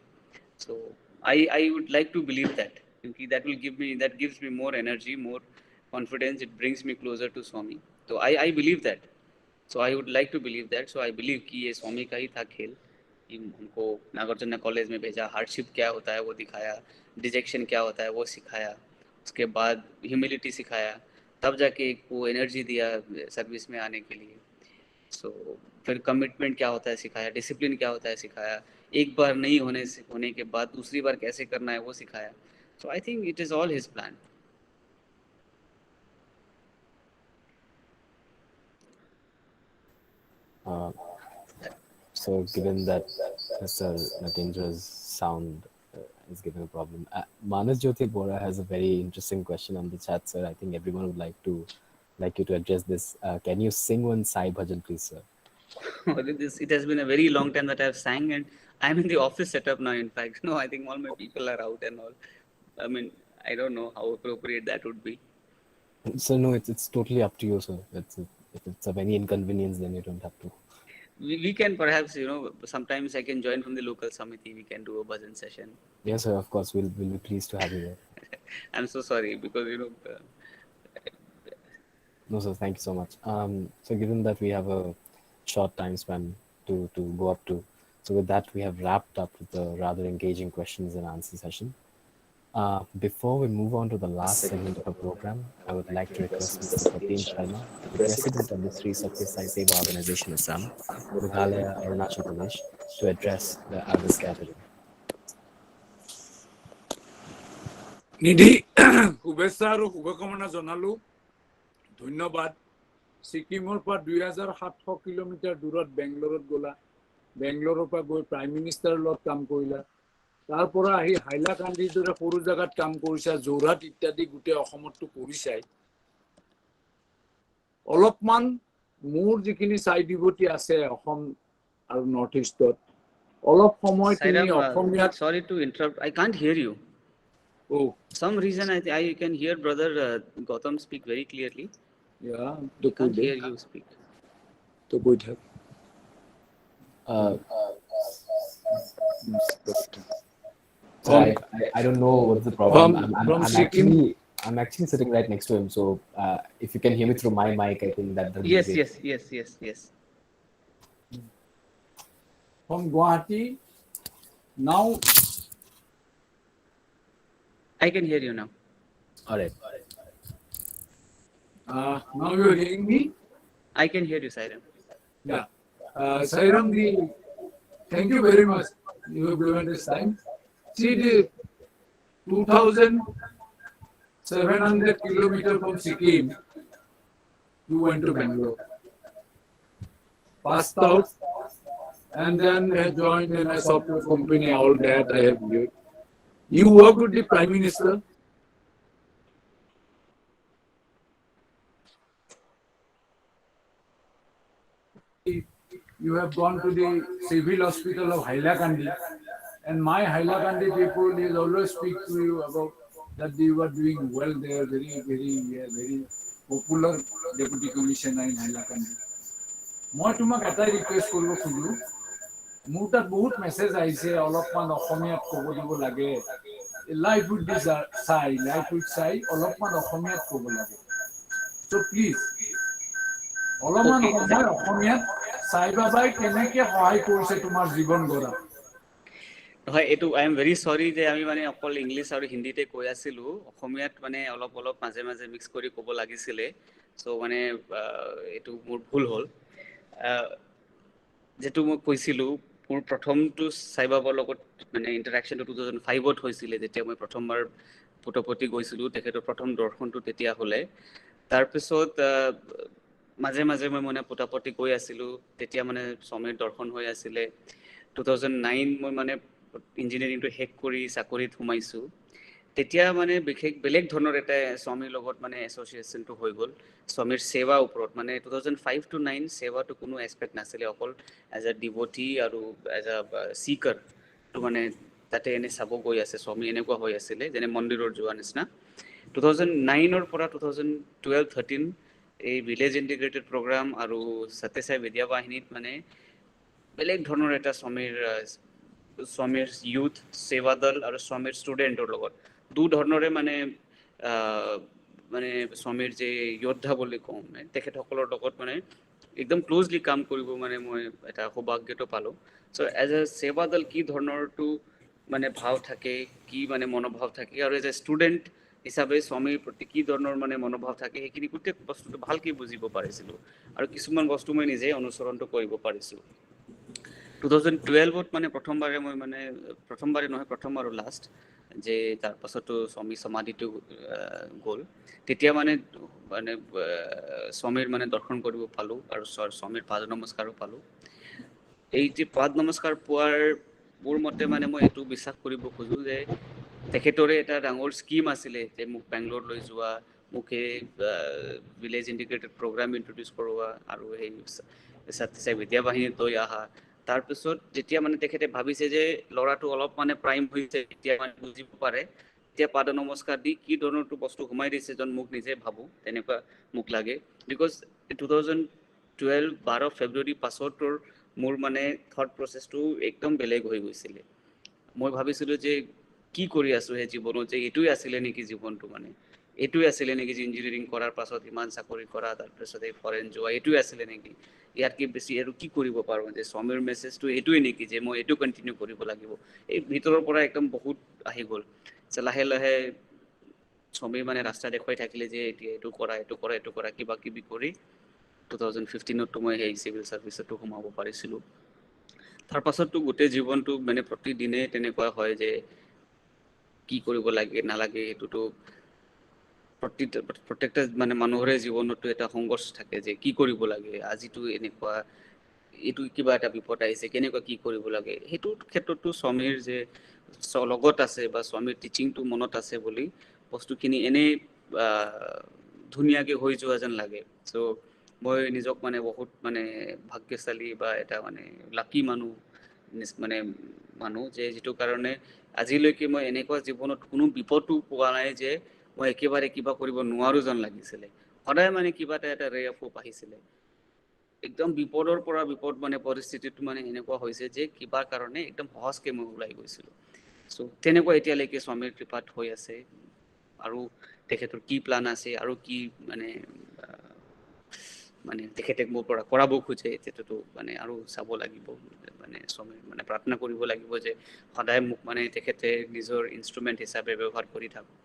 So I would like to believe that, क्योंकि that gives me more energy, more confidence, it brings me closer to Swami. तो I believe that, so I would like to believe that. So I believe कि ये स्वामी का ही था खेल कि हमको Nagarjuna college में भेजा, हार्डशिप क्या होता है वो दिखाया, डिजेक्शन क्या होता है वो सिखाया, उसके बाद ह्यूमिलिटी सिखाया, तब जाके वो एनर्जी दिया सर्विस में आने के लिए। सो फिर कमिटमेंट क्या होता है सिखाया, डिसिप्लिन क्या होता है सिखाया, एक बार नहीं होने के बाद दूसरी बार कैसे करना है वो सिखाया। So I think it is all his plan. So given that Mr. Nagendra's sound is giving a problem, Manas Jyoti Bora has a very interesting question on the chat, sir. I think everyone would like you to address this. Can you sing one Sai Bhajan, please, sir? It has been a very long time that I have sang, and I'm in the office setup now. In fact, no, I think all my people are out and all. I mean, I don't know how appropriate that would be. So no, it's totally up to you, sir. If it's of any inconvenience, then you don't have to. We can perhaps, sometimes I can join from the local samiti. We can do a bhajan session. Yes, sir. Of course, we'll be pleased to have you there. I'm so sorry because No, sir. Thank you so much. So given that we have a short time span to go up to, so with that we have wrapped up with the rather engaging questions and answer session. Before we move on to the last segment of our program, I would like to request Mr. Pratim Sharma, the President of the Sri Satya Sai Seva Organization Assam, Meghalaya, Arunachal Pradesh, to address the August gathering. নিধি শুভেচ্ছা আৰু শুভকামনা জনালো ধন্যবাদ ছিকিমৰ পৰা 2700 kilometre দূৰত বেংগলৰত গলা বেংগলৰৰ পৰা গৈ প্ৰাইম মিনিষ্টাৰৰ লগত কাম কৰিলা তাৰ পৰা আহি হাইলাকান্দিৰ দৰে সৰু জাগাত কাম কৰিছা যোৰহাট ইত্যাদি গোটেই অসমতো কৰিছাই অলপমান মোৰ যিখিনি চাই ডিভটি আছে অসম আৰু নৰ্থ ইষ্টত অলপ সময় তুমি Asamiya sorry to interrupt, I can't hear you. Oh, some reason I can hear brother Gautam speak very clearly. Yeah, I can't hear you speak. तो कोई था So I don't know what's the problem. I'm actually sitting right next to him. So if you can hear me through my mic, I think that. Yes. From Guwahati, now I can hear you now. All right. Now you're hearing me? I can hear you, Sairam. Yeah. Sairam, thank you very much. You have given this time. See, the 2,700 kilometers from Sikkim, you went to Bangalore. Passed out, and then I joined in a software company, all that I have heard. You work with the Prime Minister? You have gone to the civil hospital of Hailakandi, and my Hailakandi people is always speak to you about that you are doing well there, very popular deputy commissioner in Hailakandi. মই তোমাক এটাই request কৰিব খুজো মোৰ তাত বহুত message আহিছে অলপমান অসমীয়াত ক'ব দিব লাগে লাইভ উইথ চাই অলপমান অসমীয়াত ক'ব লাগে সো প্লিজ অলপমান অসমীয়াত চাই বাবাই কেনেকৈ সহায় কৰিছে তোমাৰ জীৱন গঢ়া হয় এটো আই এম ভেৰি সৰি যে আমি মানে অকল ইংলিছ আৰু হিন্দীতে কৈ আছিলো অসমীয়াত মানে অলপ মাজে মিক্স কৰি ক'ব লাগিছিলে সো মানে এটো মোৰ ভুল হ'ল যেটো মই কৈছিলো মোৰ প্ৰথমটো সাইবাবৰ লগত মানে ইন্টাৰেকশনটো 2005ত হৈছিলে যেতিয়া মই প্ৰথমবাৰ পুটপতি গৈছিলো তেখেতৰ প্ৰথম দৰ্শনটো তেতিয়া হলে তাৰ পিছত মাজে মই মানে পুটপতি গৈ আছিলো তেতিয়া মানে সময় দৰ্শন হৈ আছিলে 2009 মই মানে ইঞ্জিনিয়াৰিংটো হেক কৰি চাকৰিত সোমাইছো তেতিয়া মানে বিশেষ বেলেগ ধৰণৰ এটা স্বামীৰ লগত মানে এছ'চিয়েচনটো হৈ গ'ল স্বামীৰ সেৱা ওপৰত মানে 2005 to 9 সেৱাটো কোনো এক্সপেক্ট নাছিলে অকল এজ আ ডিভটি আৰু এজ আ সিকাৰ তো মানে তাতে এনে চাব গৈ আছে স্বামী এনেকুৱা হৈ আছিলে যেনে মন্দিৰৰ যোৱা নিচিনা 2009 ৰ পৰা 2012-13 এই ভিলেজ ইন্টিগ্ৰেটেড প্ৰগ্ৰাম আৰু সত্যসাই বিদ্যা বাহিনীত মানে বেলেগ ধৰণৰ এটা স্বামীৰ ইউথ সেৱা দল আৰু স্বামীৰ ষ্টুডেণ্টৰ লগত দু ধৰণৰে মানে স্বামীৰ যে যোদ্ধা বুলি কওঁ তেখেতসকলৰ লগত মানে একদম ক্লোজলি কাম কৰিব মানে মই এটা সৌভাগ্যটো পালো সো এজ এ সেৱা দল কি ধৰণৰটো মানে ভাৱ থাকে কি মানে মনোভাৱ থাকে আৰু এজ এ ষ্টুডেণ্ট হিচাপে স্বামীৰ প্ৰতি কি ধৰণৰ মানে মনোভাৱ থাকে সেইখিনি গোটেই বস্তুটো ভালকৈ বুজিব পাৰিছিলোঁ আৰু কিছুমান বস্তু মই নিজে অনুসৰণটো কৰিব পাৰিছোঁ 2012ত মানে প্ৰথমবাৰে নহয় প্ৰথম আৰু লাষ্ট যে তাৰ পাছতো স্বামী সমাধিটো গ'ল তেতিয়া মানে স্বামীৰ মানে দৰ্শন কৰিব পালো আৰু স্বামীৰ পাদ নমস্কাৰো পালো এই যে পাদ নমস্কাৰ পোৱাৰ মোৰ মতে মানে মই এইটো বিশ্বাস কৰিব খোজো যে তেখেতৰে এটা ডাঙৰ স্কিম আছিলে যে মোক বেংগলোৰ লৈ যোৱা মুখে ভিলেজ ইন্টিগ্ৰেটেড প্ৰগ্ৰাম ইন্ট্ৰডিউচ কৰোৱা আৰু সেই সত্যসাই বিদ্যা বাহিনীত লৈ আহা তাৰপিছত যেতিয়া মানে তেখেতে ভাবিছে যে ল'ৰাটো অলপ মানে প্ৰাইম হৈছে এতিয়া মানে বুজিব পাৰে এতিয়া পাদ নমস্কাৰ দি কি ধৰণৰটো বস্তু সোমাই দিছে যেন মোক নিজে ভাবোঁ তেনেকুৱা মোক লাগে বিকজ 2012 ফেব্ৰুৱাৰী পাছতৰ মোৰ মানে থট প্ৰচেছটো একদম বেলেগ হৈ গৈছিলে মই ভাবিছিলোঁ যে কি কৰি আছোঁ সেই জীৱনত যে এইটোৱে আছিলে নেকি জীৱনটো মানে এইটোৱে আছিলে নেকি যে ইঞ্জিনিয়াৰিং কৰাৰ পাছত ইমান চাকৰি কৰা তাৰপিছত এই ফৰেন যোৱা এইটোৱে আছিলে নেকি ইয়াতকৈ বেছি আৰু কি কৰিব পাৰোঁ যে স্বামীৰ মেছেজটো এইটোৱে নেকি যে মই এইটো কণ্টিনিউ কৰিব লাগিব এই ভিতৰৰ পৰা একদম বহুত আহি গ'ল লাহে লাহে স্বামীৰ মানে ৰাস্তা দেখুৱাই থাকিলে যে এতিয়া এইটো কৰা কিবা কিবি কৰি 2015 মই সেই চিভিল ছাৰ্ভিচতো সোমাব পাৰিছিলোঁ তাৰ পাছততো গোটেই জীৱনটো মানে প্ৰতিদিনে তেনেকুৱা হয় যে কি কৰিব লাগে নালাগে এইটোতো প্ৰত্যেকটা মানে মানুহৰে জীৱনতো এটা সংঘৰ্ষ থাকে যে কি কৰিব লাগে আজিতো এনেকুৱা এইটো কিবা এটা বিপদ আহিছে কেনেকুৱা কি কৰিব লাগে সেইটোৰ ক্ষেত্ৰতো স্বামীৰ যে লগত আছে বা স্বামীৰ টিচিংটো মনত আছে বুলি বস্তুখিনি এনেই ধুনীয়াকৈ হৈ যোৱা যেন লাগে চ' মই নিজক মানে বহুত মানে ভাগ্যশালী বা এটা মানে লাকি মানুহ যে যিটো কাৰণে আজিলৈকে মই এনেকুৱা জীৱনত কোনো বিপদো পোৱা নাই যে মই একেবাৰে কিবা কৰিব নোৱাৰো যেন লাগিছিলে সদায় মানে কিবা এটা ৰে অফ হোপ আহিছিলে একদম বিপদৰ পৰা বিপদ মানে পৰিস্থিতিটো মানে এনেকুৱা হৈছে যে কিবা কাৰণে একদম সহজকৈ মই ওলাই গৈছিলোঁ চ' তেনেকুৱা এতিয়ালৈকে স্বামীৰ কৃপাত হৈ আছে আৰু তেখেতৰ কি প্লান আছে আৰু কি মানে তেখেতে মোৰ পৰা কৰাব খোজে তেতিয়াতো মানে আৰু চাব লাগিব মানে স্বামীৰ মানে প্ৰাৰ্থনা কৰিব লাগিব যে সদায় মোক মানে তেখেতে নিজৰ ইনষ্ট্ৰুমেণ্ট হিচাপে ব্যৱহাৰ কৰি থাকক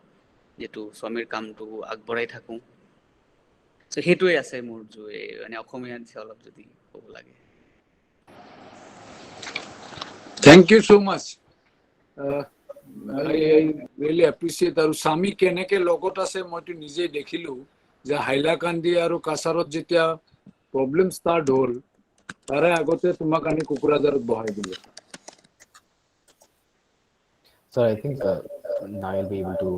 যিটো স্বামীৰ কামটো আগবঢ়াই থাকোঁ চ' সেইটোৱে আছে মোৰ মানে অসমীয়াত অলপ যদি ক'ব লাগে Thank you so much. I really appreciate আৰু স্বামী কেনেকে লগত আছে মইতো নিজে দেখিলোঁ যে হাইলাকান্দি আৰু কাছাৰত যেতিয়া প্ৰব্লেম ষ্টাৰ্ট হ'ল তাৰে আগতে তোমাক আনি কোকৰাঝাৰত বহাই দিলে So I think now I'll be able to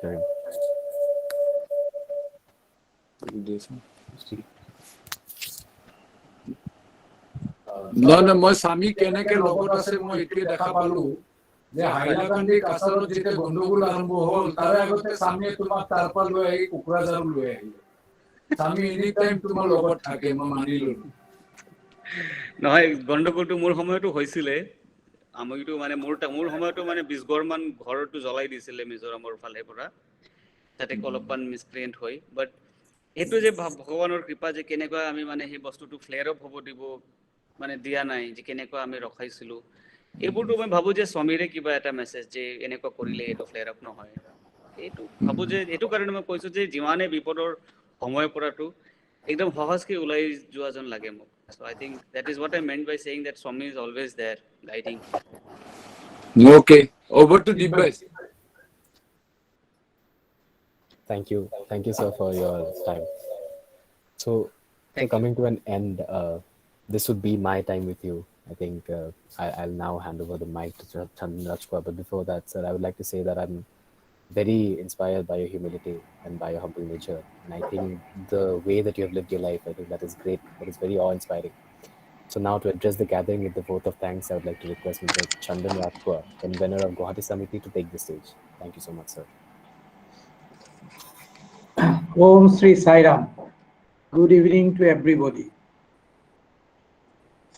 hear him. নহয় মই স্বামী কেনেকে লগত আছে মই এইটোৱে দেখা পালো যে হাইলাকান্দি কাছাৰত যেতিয়া গণ্ডগোল আৰম্ভ হ'ল তাৰে আগতে স্বামীয়ে তোমাক তাৰ পৰা লৈ আহি কোকৰাঝাৰ লৈ আহিলে স্বামী এনি টাইম তোমাৰ লগত থাকে মই মানি ললো নহয় গণ্ডগোলটো মোৰ সময়তো হৈছিলে আমিতো মানে মোৰ সময়তো মানে 20 ঘৰমান ঘৰটো জ্বলাই দিছিলে মিজোৰামৰ ফালে পৰা তাতে অলপমান মিছক্ৰিয়েণ্ট হয় বাট এইটো যে ভগৱানৰ কৃপা যে কেনেকুৱা আমি মানে সেই বস্তুটো ফ্লেয়াৰ আপ হ'ব দিব মানে দিয়া নাই যে কেনেকুৱা আমি ৰখাইছিলোঁ এইবোৰতো মই ভাবোঁ যে স্বামীৰে কিবা এটা মেছেজ যে এনেকুৱা কৰিলে এইটো ফ্লেয়াৰ আপ নহয় এইটো ভাবোঁ যে এইটো কাৰণে মই কৈছোঁ যে যিমানে বিপদৰ সময়ৰ পৰাতো একদম সহজকৈ ওলাই যোৱা যেন লাগে মোক so I think that is what I meant by saying that Swami is always there guiding Okay, over to Dibbas. Thank you sir for your time so coming to an end this would be my time with you I think I'll now hand over the mic to Chandan Rajkua but before that sir I would like to say that I'm very inspired by your humility and by your humble nature and I think the way that you have lived your life I think that is great that is very awe-inspiring so now to address the gathering with the vote of thanks I would like to request Mr. Chandan Rajkua convener of Guwahati Samiti to take the stage thank you so much sir Om Sri Sai Ram. Good evening to everybody.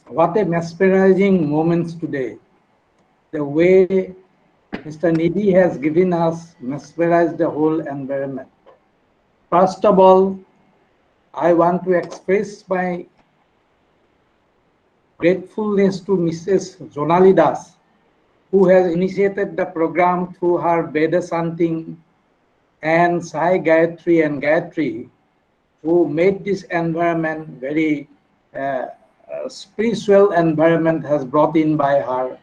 What a mesmerizing moment today. The way Mr. Nidhi has given us mesmerized the whole environment. First of all, I want to express my gratefulness to Mrs. Jonali Das, who has initiated the program through her Veda chanting and Sai Gayatri and Gayatri, who made this environment very spiritual environment has brought in by her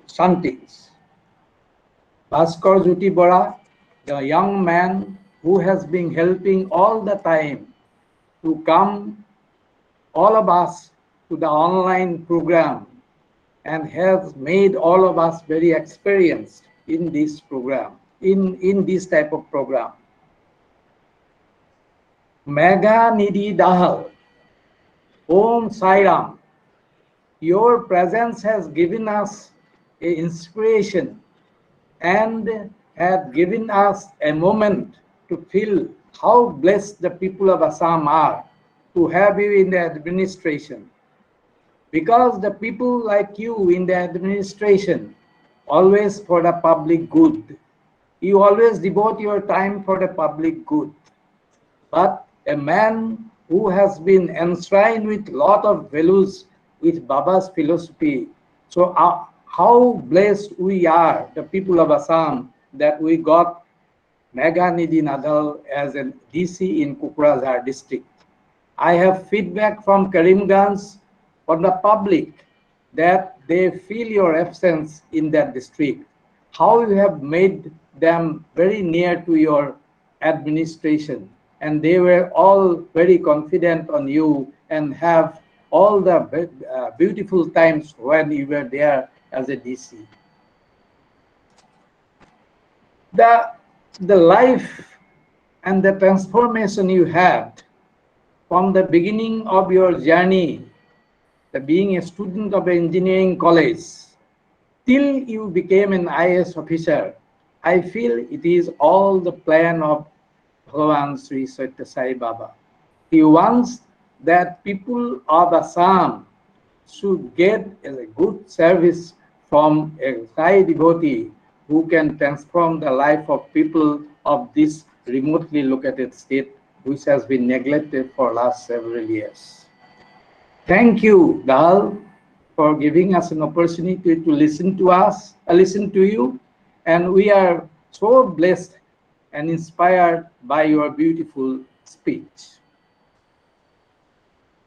chantings. Bhaskar Jyoti Bora, the young man who has been helping all the time to come all of us to the online program and has made all of us very experienced in this program, in this type of program. Megha Nidhi Dahal, Om Sai Ram, your presence has given us an inspiration and have given us a moment to feel how blessed the people of Assam are to have you in the administration. Because the people like you in the administration, always for the public good. You always devote your time for the public good. But a man who has been enshrined with lot of values with Baba's philosophy. So how blessed we are, the people of Assam, that we got Meghanidhi Nadal as a DC in Kokrajhar district. I have feedback from Karimganj from the public that they feel your absence in that district. How you have made them very near to your administration, and they were all very confident on you and have all the beautiful times when you were there as a DC. The life and the transformation you had from the beginning of your journey, being a student of an engineering college, till you became an IAS officer, I feel it is all the plan of Bhagavan Sri Satya Sai Baba. He wants that people of Assam should get a good service from a Sai devotee who can transform the life of people of this remotely located state which has been neglected for last several years. Thank you, Dal, for giving us an opportunity to listen to us, listen to you, and we are so blessed and inspired by your beautiful speech.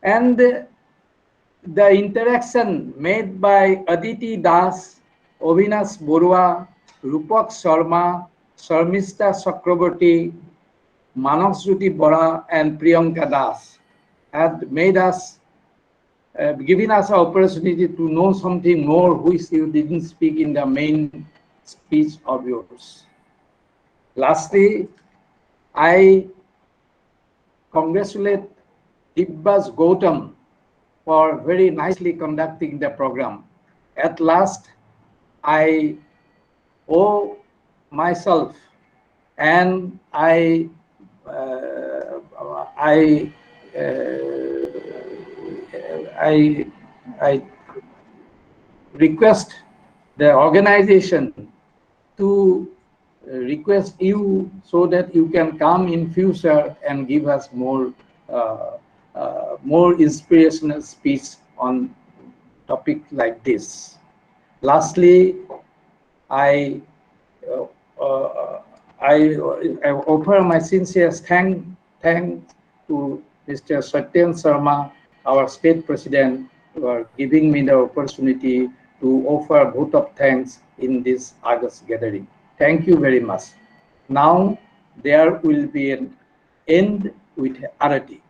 And the interaction made by Aditi Das, Avinash Borua, Rupak Sharma, Sharmista Chakraborty, Manasruti Bora, and Priyanka Das had made us, given us an opportunity to know something more which you didn't speak in the main speech of yours. Lastly, I congratulate Dibbas Gautam for very nicely conducting the program. At last, I owe myself and I request the organization to request you so that you can come in future and give us more inspirational speech on topic like this. Lastly, I offer my sincerest thanks to Mr. Satyen Sharma, our state president, for giving me the opportunity to offer a vote of thanks in this August gathering. Thank you very much. Now there will be an end with Arati.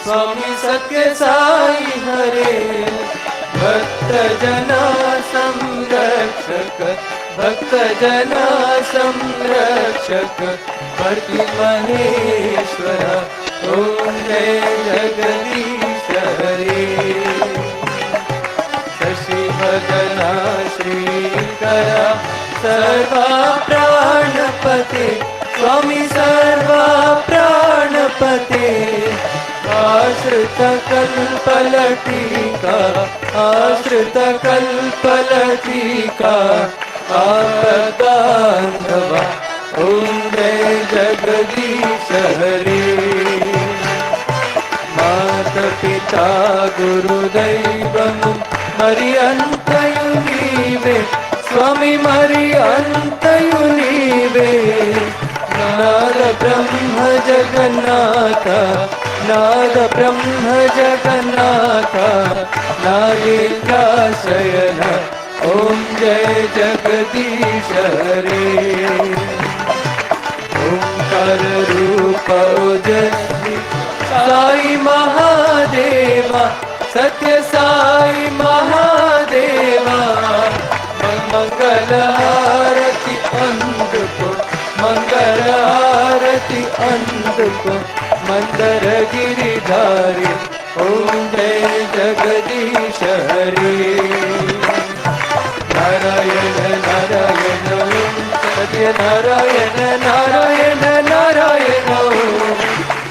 स्वामी सत्य साई हरे भक्त जना संरक्षक भक्त जना संरक्षक भक्ति महेश्वर ओम जय जगदीश हरे शशि भजना श्रीकर सर्वा प्राणपते स्वामी सर्वा प्राणपते आश्रित कल्पलटिका आश्रित कल्पलटिका आपदान्धवा ओम जय जगदीश हरे मात पिता गुरुदैवं मरियन्तयु नीवे स्वामी मरियन्तयु नीवे नाद ब्रह्म जगन्नाथ नाद ब्रह्म जगन्नाथ नागेन्द्राशयन ओम जय जगदीश हरे ओंकार रूप ओजस्वी साई महादेवा सत्य साई महादेवा मंगल को मंदर गिरिधारी ओम जय जगदीश हरि नारायण नारायण ओम सत्य नारायण नारायण नारायण ओम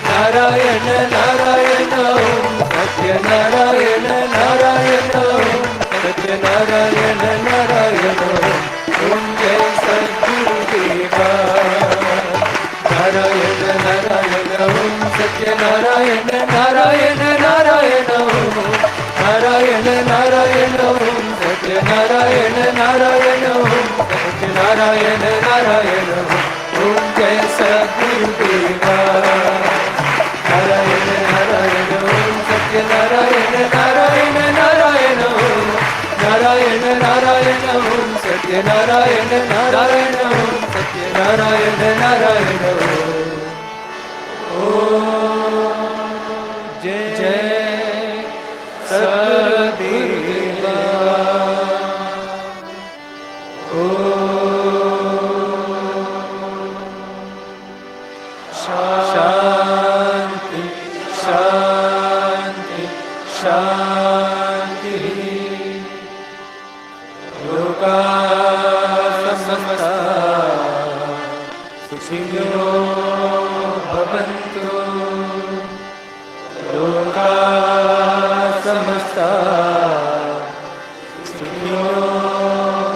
नारायण नारायण ओम सत्य नारायण नारायण ओम सत्य नारायण नारायण ओम जय सद्गुरुदेवा नारायण नारायण ओम सत्य नारायण नारायण नारायण ओम नारायण नारायण ओम सत्य नारायण नारायण ओम सत्य नारायण नारायण ओम जय सद्गुरुदेवा नारायण नारायण ओम सत्य नारायण नारायण नारायण ओम नारायण नारायण ओम सत्य नारायण नारायण ओम सत्य नारायण नारायण ओम जय जय सद्गुरुदेवा शांति शांति शांति लोका समस्ता सुखिनो भवन्तु लोका समस्ता सुखिनो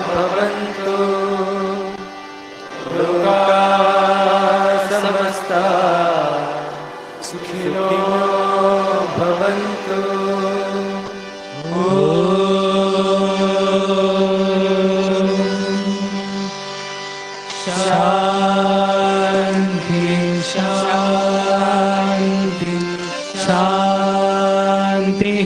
भवन्तु लोका समस्ता सुखिनो भवन्तु शांति शांति शांति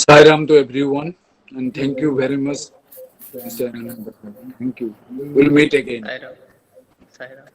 Sai Ram to everyone, and thank you very much, Mr. Anand. Thank you. We'll meet again. Sai Ram. Sai Ram.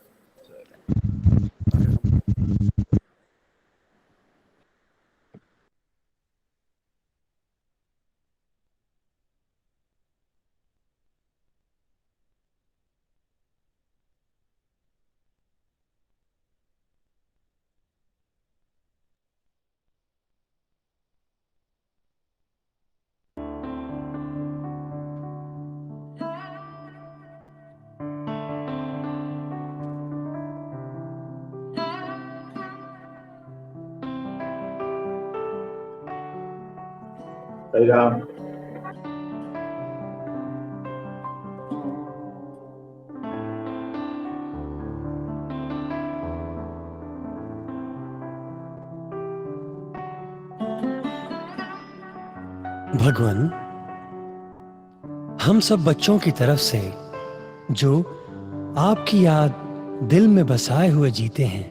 भगवान, हम सब बच्चों की तरफ से जो आपकी याद दिल में बसाए हुए जीते हैं,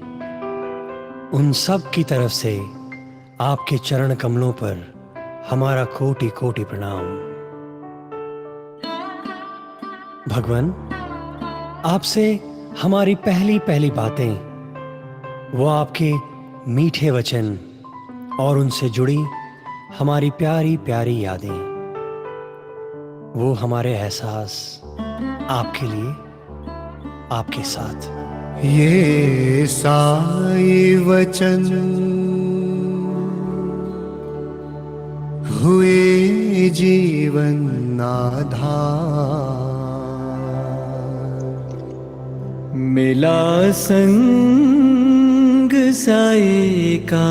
उन सब की तरफ से आपके चरण कमलों पर हमारा कोटि कोटि प्रणाम। भगवान, आपसे हमारी पहली पहली बातें, वो आपके मीठे वचन और उनसे जुड़ी हमारी प्यारी प्यारी यादें, वो हमारे एहसास आपके लिए, आपके साथ। ये साई वचन हुए जीवन आधार, मिला संग साई का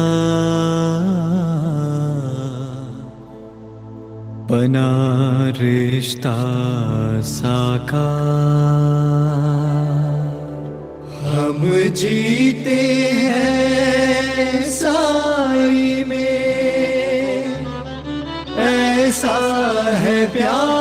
बना रिश्ता साकार। हम जीते हैं साई में, ऐसा है प्यार।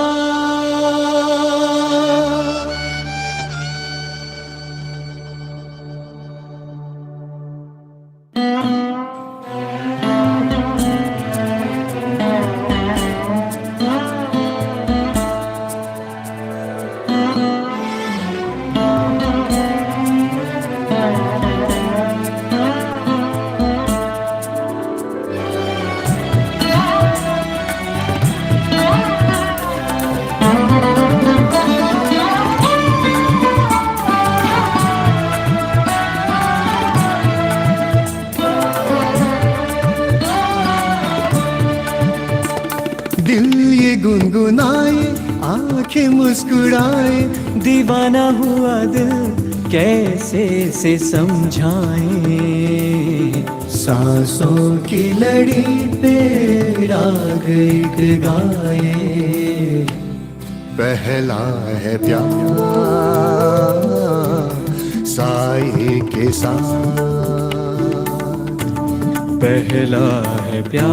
दिल ये गुनगुनाए, आंखें मुस्कुराए, दीवाना हुआ दिल कैसे से समझाए। सांसों की लड़ी पे राग एक गाए, पहला है प्यार साए के साथ, पहला है प्यार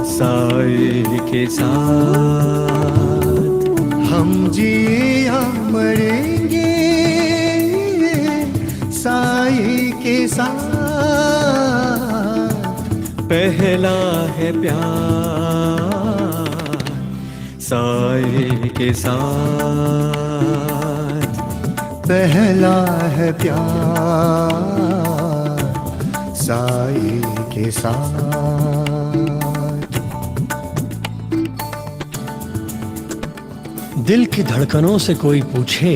साए के साथ। हम जिया मरेंगे साए के साथ, पहला है प्यार साए के साथ, पहला है प्यार साए के साथ। दिल की धड़कनों से कोई पूछे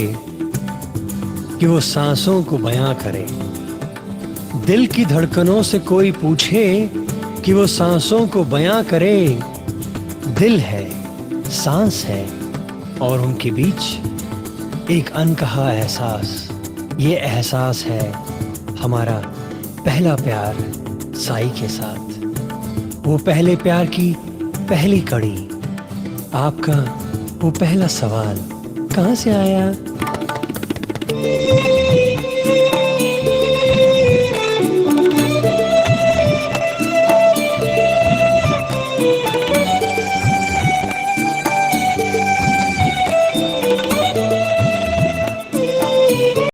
कि वो सांसों को बयां करे, दिल की धड़कनों से कोई पूछे कि वो सांसों को बयां करे। दिल है, सांस है और उनके बीच एक अनकहा एहसास। ये एहसास है हमारा पहला प्यार साई के साथ। वो पहले प्यार की पहली कड़ी, आपका वो पहला सवाल कहाँ से आया?